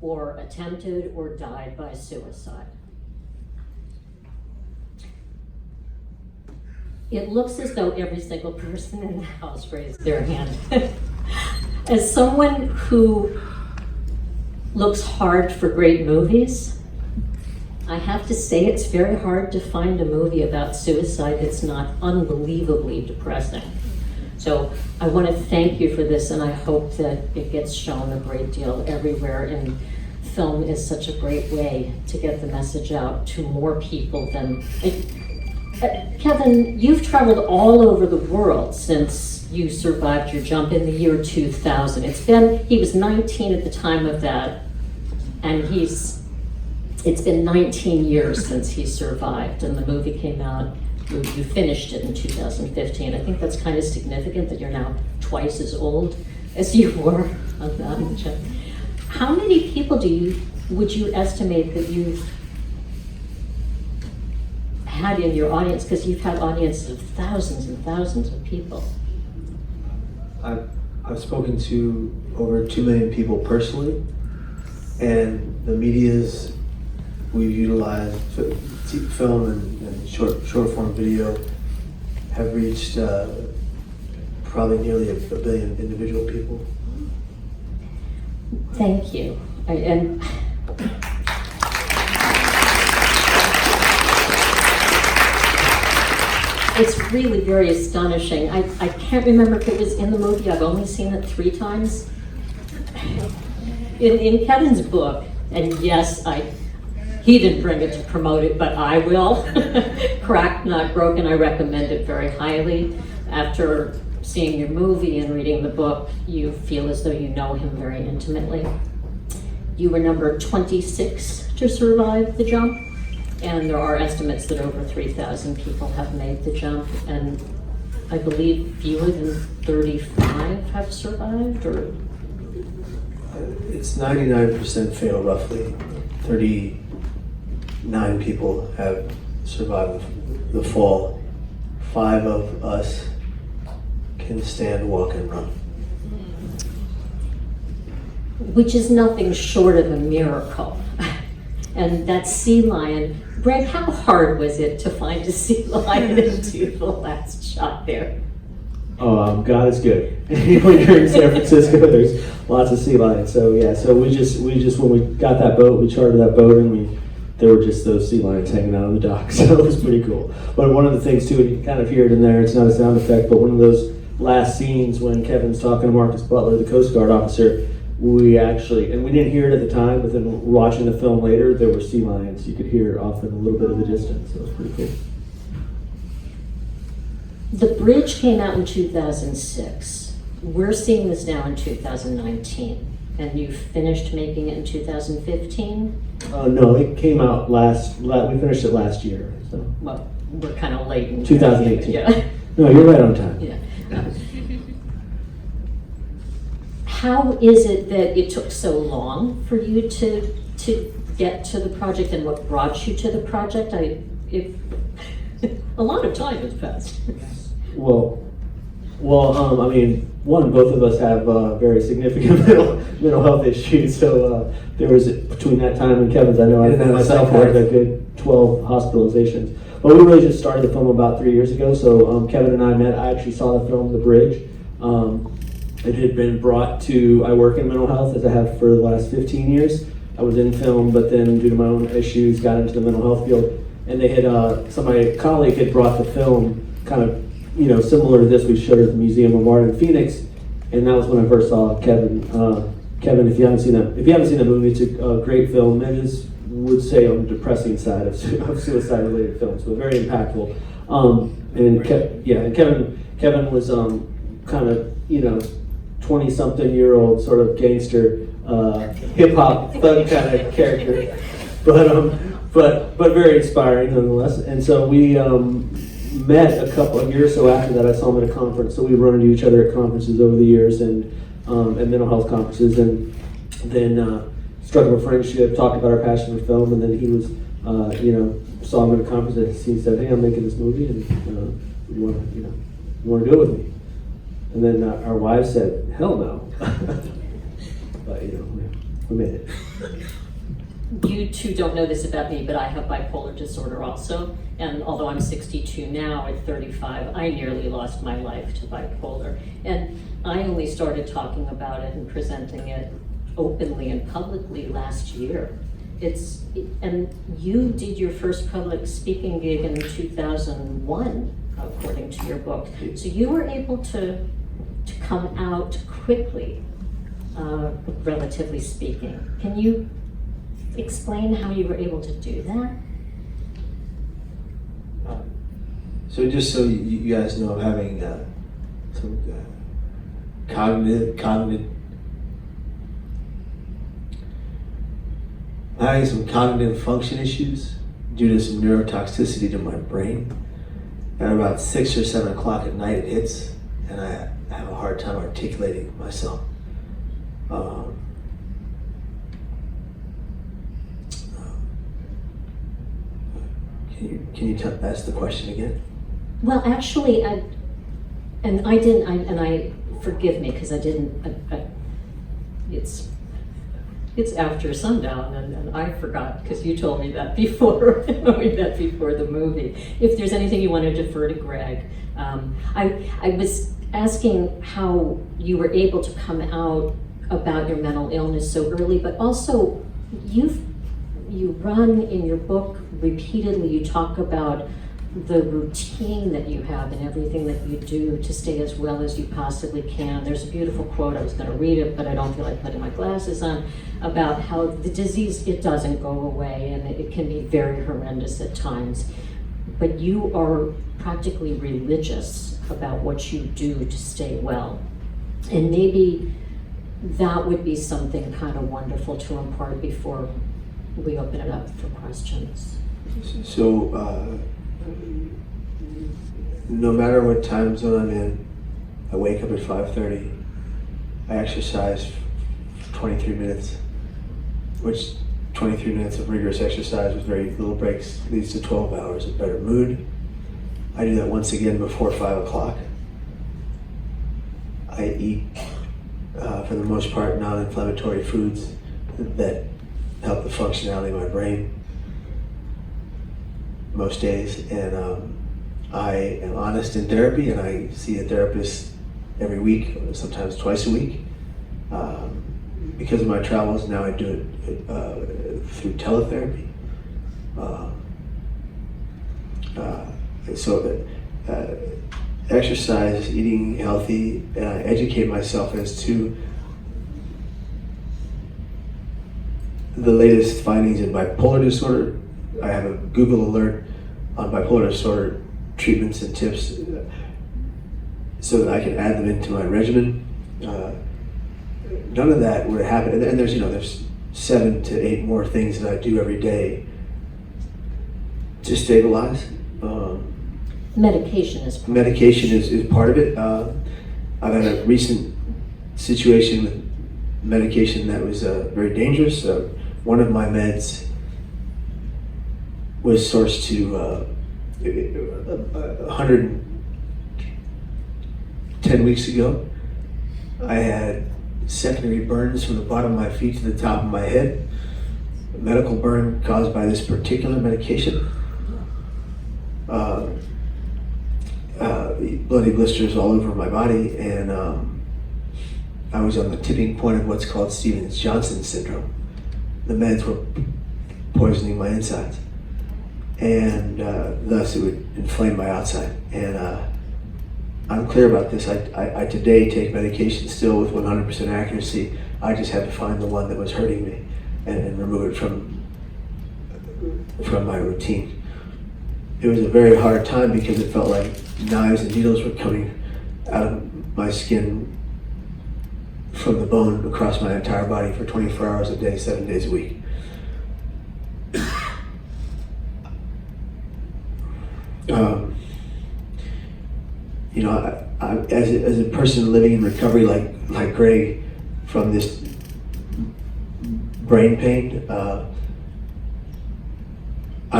or attempted or died by suicide. It looks as though every single person in the house raised their hand. As someone who looks hard for great movies, I have to say it's very hard to find a movie about suicide that's not unbelievably depressing. So I want to thank you for this, and I hope that it gets shown a great deal everywhere. And film is such a great way to get the message out to more people than... Kevin, you've traveled all over the world since you survived your jump in the year 2000. He was 19 at the time of that, and it's been 19 years since he survived, and the movie came out, you finished it in 2015. I think that's kind of significant that you're now twice as old as you were on that jump. How many people would you estimate that you've had in your audience, because you've had audiences of thousands and thousands of people? I've spoken to over 2 million people personally, and the media's we've utilized film and short form video have reached probably nearly a billion individual people. Thank you. It's really very astonishing. I can't remember if it was in the movie. I've only seen it 3 times. In Kevin's book, and yes, he didn't bring it to promote it, but I will. Cracked, Not Broken, I recommend it very highly. After seeing your movie and reading the book, you feel as though you know him very intimately. You were number 26 to survive the jump, and there are estimates that over 3,000 people have made the jump, and I believe fewer than 35 have survived, or? It's 99% fail, roughly. 39 people have survived the fall. 5 of us can stand, walk, and run. Which is nothing short of a miracle. And that sea lion, Greg, how hard was it to find a sea lion and do the last shot there? Oh, God is good. When you're in San Francisco, there's lots of sea lions. So yeah, so we just when we got that boat, we chartered that boat, and there were just those sea lions hanging out on the dock. So it was pretty cool. But one of the things too, and you can kind of hear it in there, it's not a sound effect, but one of those last scenes when Kevin's talking to Marcus Butler, the Coast Guard officer, we actually, and we didn't hear it at the time, but then watching the film later, there were sea lions. You could hear it off in a little bit of the distance, so it was pretty cool. The Bridge came out in 2006. We're seeing this now in 2019, and you finished making it in 2015? No, it came out we finished it last year. So. Well, we're kind of late in 2018. Yeah. No, you're right on time. Yeah. How is it that it took so long for you to get to the project, and what brought you to the project? A lot of time has passed. Well, I mean, both of us have very significant mental health issues. So there was, between that time and Kevin's, I know I myself had a good 12 hospitalizations. But we really just started the film about 3 years ago. So Kevin and I met. I actually saw the film, The Bridge. It had been brought to, I work in mental health as I have for the last 15 years. I was in film, but then due to my own issues, got into the mental health field. And they had, my colleague had brought the film kind of, similar to this we showed at the Museum of Art in Phoenix. And that was when I first saw Kevin. Kevin, if you haven't seen the movie, it's a great film. It is, would say, on the depressing side of suicide-related films, but very impactful. Kevin was kind of, 20-something-year-old sort of gangster, hip-hop thug kind of character, but very inspiring nonetheless. And so we met a couple of years or so after that. I saw him at a conference, so we run into each other at conferences over the years and at mental health conferences, and then struck up a friendship, talked about our passion for film, and then he was, saw him at a conference and he said, "Hey, I'm making this movie, and you want to do it with me?" And then our wives said, "Hell no." But we made it. You two don't know this about me, but I have bipolar disorder also. And although I'm 62 now, at 35, I nearly lost my life to bipolar. And I only started talking about it and presenting it openly and publicly last year. And you did your first public speaking gig in 2001, according to your book. So you were able to come out quickly, relatively speaking. Can you explain how you were able to do that? So just so you guys know, I'm having some I'm having some cognitive function issues due to some neurotoxicity to my brain. And about 6 or 7 o'clock at night it hits, and I have a hard time articulating myself. Can you ask the question again? Well, actually, forgive me because I didn't. It's after sundown, and I forgot because you told me that before we met before the movie. If there's anything you want to defer to Greg, I was asking how you were able to come out about your mental illness so early, but also you run in your book repeatedly. You talk about the routine that you have and everything that you do to stay as well as you possibly can. There's a beautiful quote, I was going to read it, but I don't feel like putting my glasses on, about how the disease, it doesn't go away, and it can be very horrendous at times. But you are practically religious about what you do to stay well. And maybe that would be something kind of wonderful to impart before we open it up for questions. So, no matter what time zone I'm in, I wake up at 5:30. I exercise for 23 minutes, which 23 minutes of rigorous exercise with very little breaks leads to 12 hours of better mood. I do that once again before 5 o'clock. I eat, for the most part, non-inflammatory foods that help the functionality of my brain most days, and I am honest in therapy, and I see a therapist every week, sometimes twice a week. Because of my travels, now I do it through teletherapy. Exercise, eating healthy, and I educate myself as to the latest findings in bipolar disorder. I have a Google alert on bipolar disorder treatments and tips so that I can add them into my regimen. None of that would happen, and there's 7 to 8 more things that I do every day to stabilize. Medication is part Medication is part of it. I've had a recent situation with medication that was very dangerous. One of my meds was sourced to 110 weeks ago. I had secondary burns from the bottom of my feet to the top of my head. A medical burn caused by this particular medication. Bloody blisters all over my body, and I was on the tipping point of what's called Stevens-Johnson syndrome. The meds were poisoning my insides, and thus it would inflame my outside. And I'm clear about this. I today take medication still with 100% accuracy. I just had to find the one that was hurting me and remove it from my routine. It was a very hard time because it felt like knives and needles were coming out of my skin from the bone across my entire body for 24 hours a day, 7 days a week. As a person living in recovery like Greg from this brain pain, I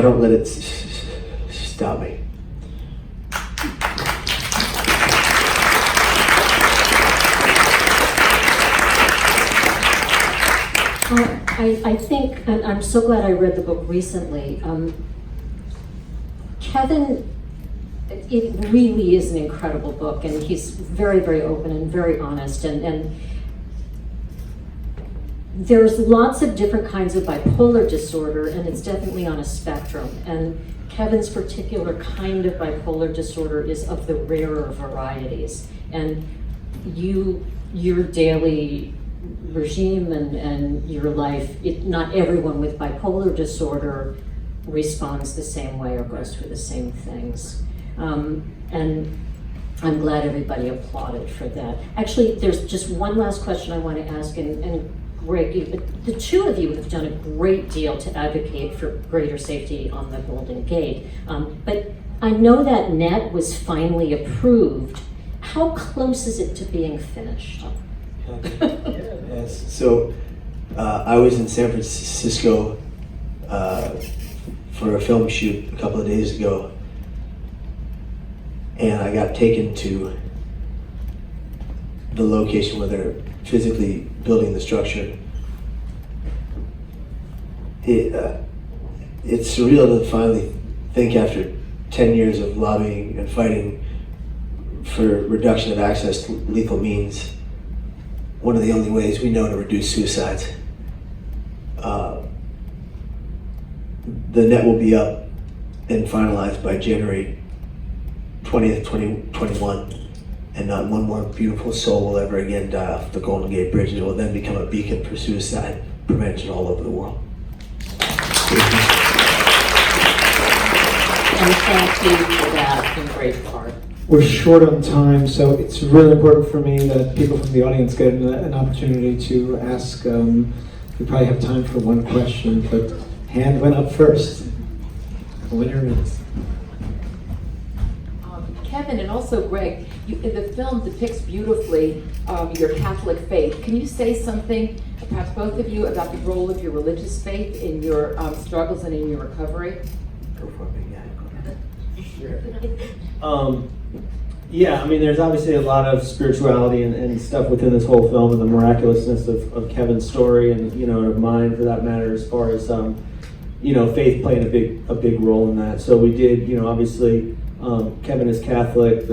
don't let it stop me. I think, and I'm so glad I read the book recently. Kevin, it really is an incredible book, and he's very, very open and very honest, and there's lots of different kinds of bipolar disorder, and it's definitely on a spectrum. And Kevin's particular kind of bipolar disorder is of the rarer varieties. And your daily regime and your life, not everyone with bipolar disorder responds the same way or goes through the same things. And I'm glad everybody applauded for that. Actually, there's just one last question I want to ask, and Greg, the two of you have done a great deal to advocate for greater safety on the Golden Gate. But I know that net was finally approved. How close is it to being finished? Yes. So I was in San Francisco for a film shoot a couple of days ago, and I got taken to the location where they're physically building the structure. It's surreal to finally think, after 10 years of lobbying and fighting for reduction of access to lethal means, one of the only ways we know to reduce suicides. The net will be up and finalized by January 20th, 2021. And not one more beautiful soul will ever again die off the Golden Gate Bridge. It will then become a beacon for suicide prevention all over the world. And thank you for that in great part. We're short on time, so it's really important for me that people from the audience get an opportunity to ask. We probably have time for one question, but hand went up first. The winner is. Kevin and also Greg, the film depicts beautifully your Catholic faith. Can you say something, perhaps both of you, about the role of your religious faith in your struggles and in your recovery? Go for it, yeah. Sure. Yeah, I mean, there's obviously a lot of spirituality and stuff within this whole film, and the miraculousness of Kevin's story, and of mine for that matter, as far as faith playing a big role in that. So we did, obviously. Kevin is Catholic,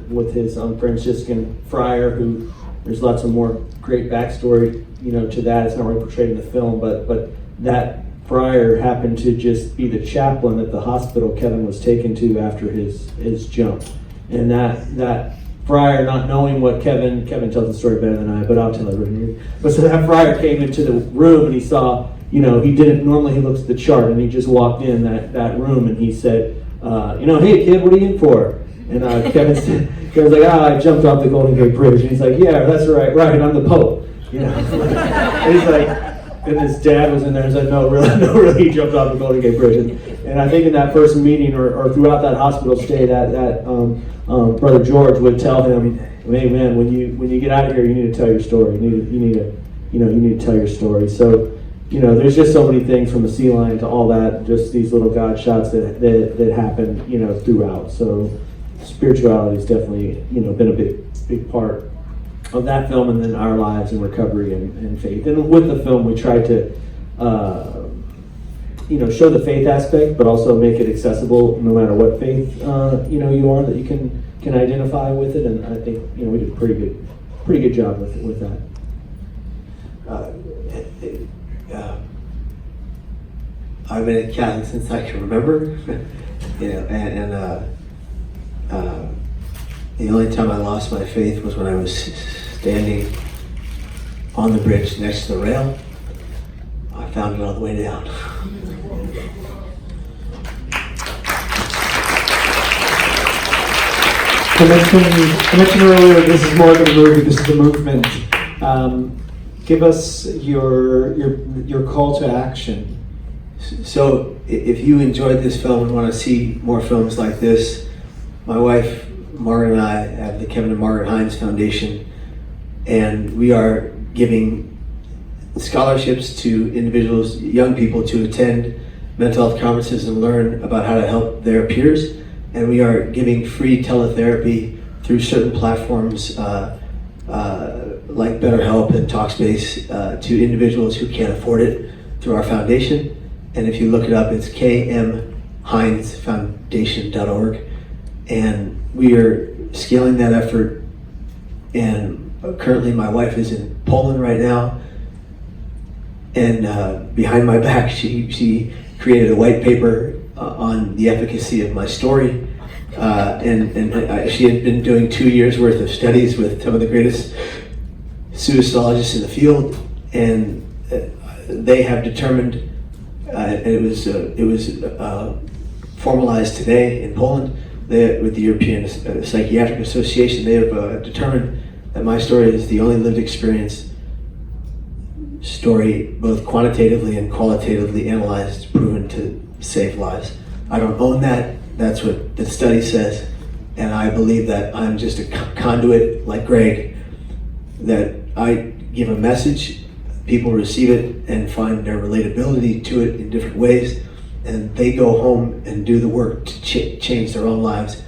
with his Franciscan friar, who there's lots of more great backstory, to that. It's not really portrayed in the film, but that friar happened to just be the chaplain at the hospital Kevin was taken to after his jump. And that friar, not knowing what Kevin tells the story better than I, but I'll tell everybody. But so that friar came into the room and he saw, he normally he looks at the chart, and he just walked in that room and he said, hey kid, what are you in for? And Kevin's like, I jumped off the Golden Gate Bridge. And he's like, yeah, that's right, I'm the Pope. And he's like, and his dad was in there and said, no, really, he jumped off the Golden Gate Bridge. And I think in that first meeting or throughout that hospital stay, that Brother George would tell him, hey man, when you get out of here, you need to tell your story. You need to tell your story. So. There's just so many things from the sea lion to all that, just these little God shots that happen, throughout. So spirituality has definitely, been a big part of that film, and then our lives and recovery and faith. And with the film, we tried to, show the faith aspect, but also make it accessible no matter what faith, you are, that you can identify with it. And I think, we did a pretty good job with that. I've been a Catholic since I can remember, and the only time I lost my faith was when I was standing on the bridge next to the rail. I found it on the way down. I mentioned earlier, this is more than a movie, this is a movement. Give us your call to action. So if you enjoyed this film and want to see more films like this, my wife Margaret and I have the Kevin and Margaret Hines Foundation, and we are giving scholarships to individuals, young people, to attend mental health conferences and learn about how to help their peers. And we are giving free teletherapy through certain platforms like BetterHelp and Talkspace to individuals who can't afford it through our foundation. And if you look it up, it's kmhinesfoundation.org. And we are scaling that effort. And currently my wife is in Poland right now. And behind my back, she created a white paper on the efficacy of my story. And she had been doing 2 years worth of studies with some of the greatest suicidologists in the field. And they have determined, and it was formalized today in Poland with the European Psychiatric Association. They have determined that my story is the only lived experience story, both quantitatively and qualitatively analyzed, proven to save lives. I don't own that. That's what the study says. And I believe that I'm just a conduit, like Greg, that I give a message, people receive it and find their relatability to it in different ways, and they go home and do the work to change their own lives.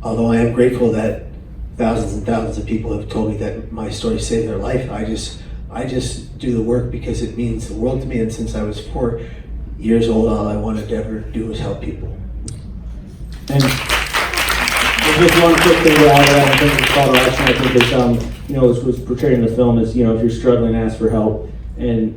Although I am grateful that thousands and thousands of people have told me that my story saved their life, I just do the work because it means the world to me. And since I was 4 years old, all I wanted to ever do was help people. And just one quick thing to add to that, I think the call to action, I think is, was portrayed in the film is, if you're struggling, ask for help. And,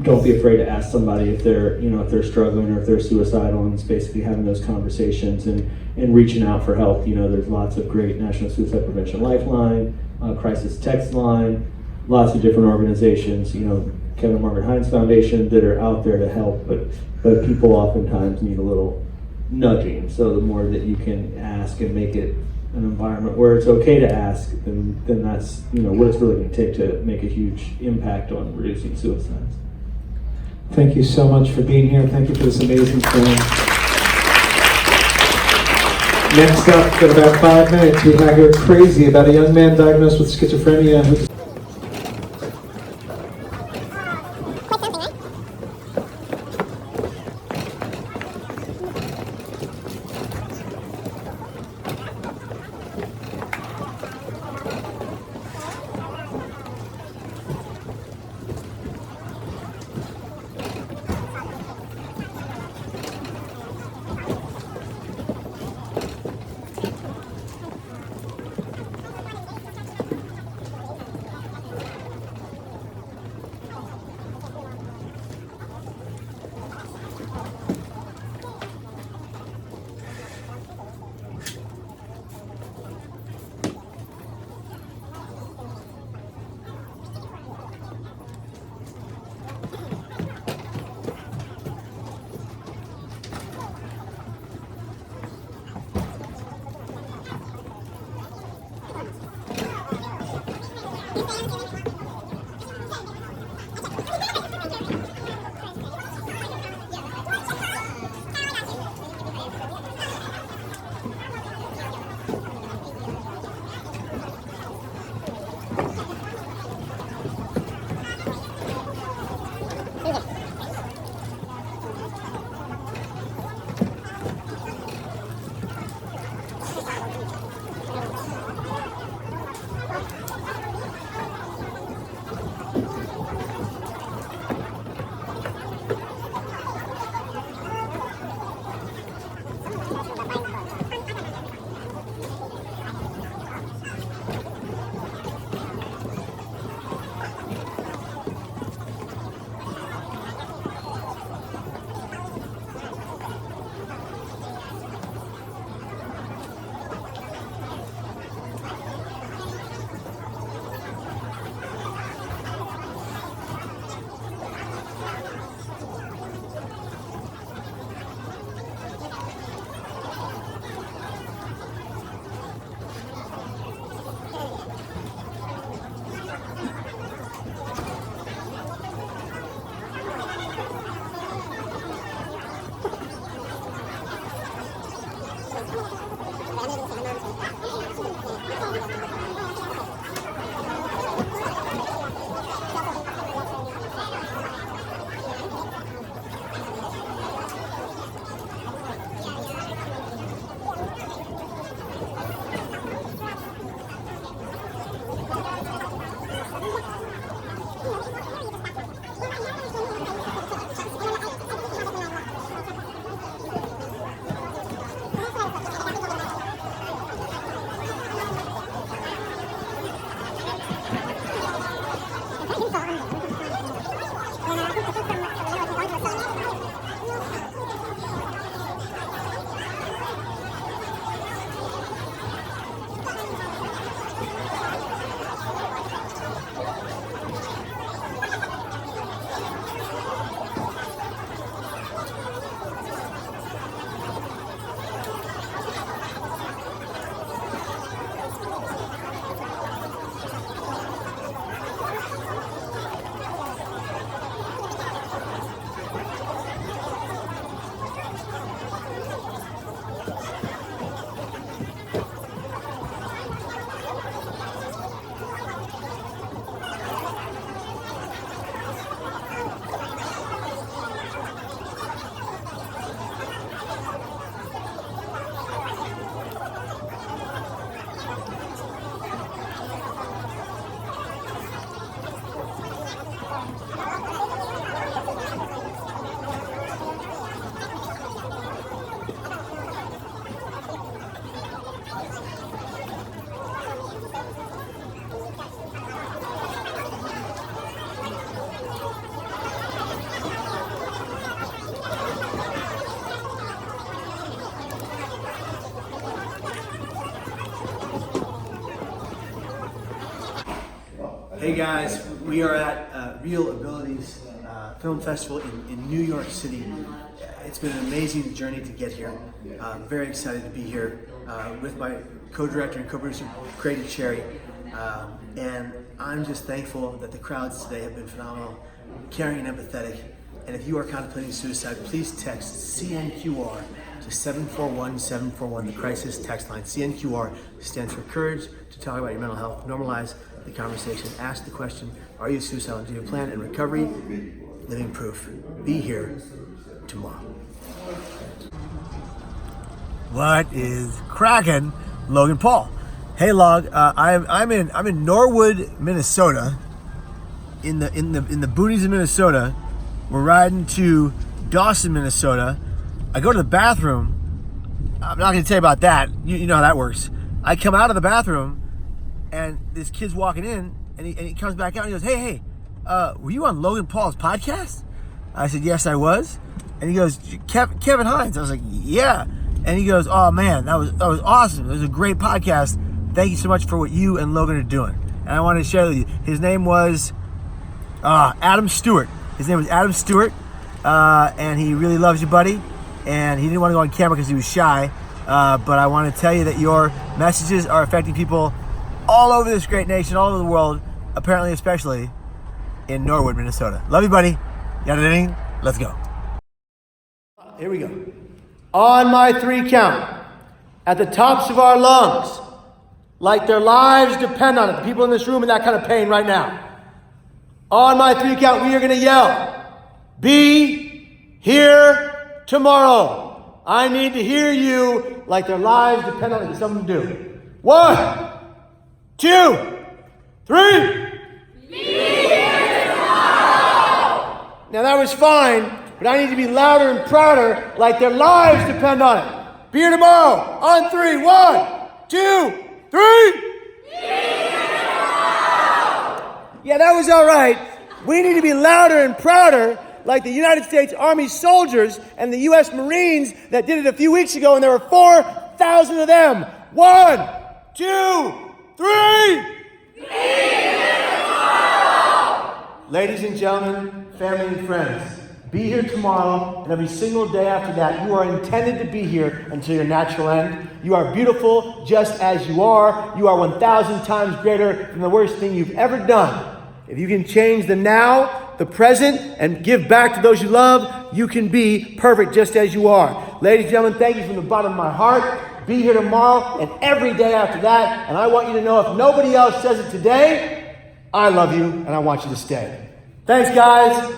don't be afraid to ask somebody if they're, if they're struggling or if they're suicidal, and it's basically having those conversations and reaching out for help. There's lots of great National Suicide Prevention Lifeline, Crisis Text Line, lots of different organizations, Kevin and Margaret Hines Foundation, that are out there to help, but people oftentimes need a little nudging. So the more that you can ask and make it an environment where it's okay to ask, then that's what it's really going to take to make a huge impact on reducing suicides. Thank you so much for being here. Thank you for this amazing film. Next up, in about 5 minutes, we have here Crazy, about a young man diagnosed with schizophrenia who Hey guys, we are at Real Abilities Film Festival in New York City. It's been an amazing journey to get here. I'm very excited to be here with my co-director and co-producer, Grady Cherry. And I'm just thankful that the crowds today have been phenomenal, caring and empathetic. And if you are contemplating suicide, please text CNQR to 741-741, the crisis text line. CNQR stands for Courage to Talk About Your Mental Health. Normalize the conversation. Ask the question, are you suicidal? Do you have a plan? And recovery, living proof. Be here tomorrow. What is cracking, Logan Paul? Hey, Log. I'm in Norwood, Minnesota. In the boonies of Minnesota. We're riding to Dawson, Minnesota. I go to the bathroom. I'm not going to tell you about that. You know how that works. I come out of the bathroom, and this kid's walking in, and he comes back out and he goes, hey, were you on Logan Paul's podcast? I said, yes, I was. And he goes, Kevin Hines. I was like, yeah. And he goes, oh man, that was awesome. It was a great podcast. Thank you so much for what you and Logan are doing. And I wanted to share with you. His name was Adam Stewart. His name was Adam Stewart, and he really loves you, buddy. And he didn't want to go on camera because he was shy. But I want to tell you that your messages are affecting people all over this great nation, all over the world, apparently especially in Norwood, Minnesota. Love you, buddy. You got anything? Let's go. Here we go. On my 3 count, at the tops of our lungs, like their lives depend on it. The people in this room in that kind of pain right now. On my 3 count, we are going to yell, be here tomorrow. I need to hear you like their lives depend on it. Something to do. 1, 2, 3. Be here tomorrow. Now that was fine, but I need to be louder and prouder like their lives depend on it. Be here tomorrow. On 3. 1, 2, 3. Yeah, that was all right. We need to be louder and prouder like the United States Army soldiers and the U.S. Marines that did it a few weeks ago, and there were 4,000 of them. 1, 2, 3. Ladies and gentlemen, family and friends, be here tomorrow and every single day after that. You are intended to be here until your natural end. You are beautiful just as you are. You are 1,000 times greater than the worst thing you've ever done. If you can change the now, the present, and give back to those you love, you can be perfect just as you are. Ladies and gentlemen, thank you from the bottom of my heart. Be here tomorrow and every day after that. And I want you to know, if nobody else says it today, I love you and I want you to stay. Thanks, guys.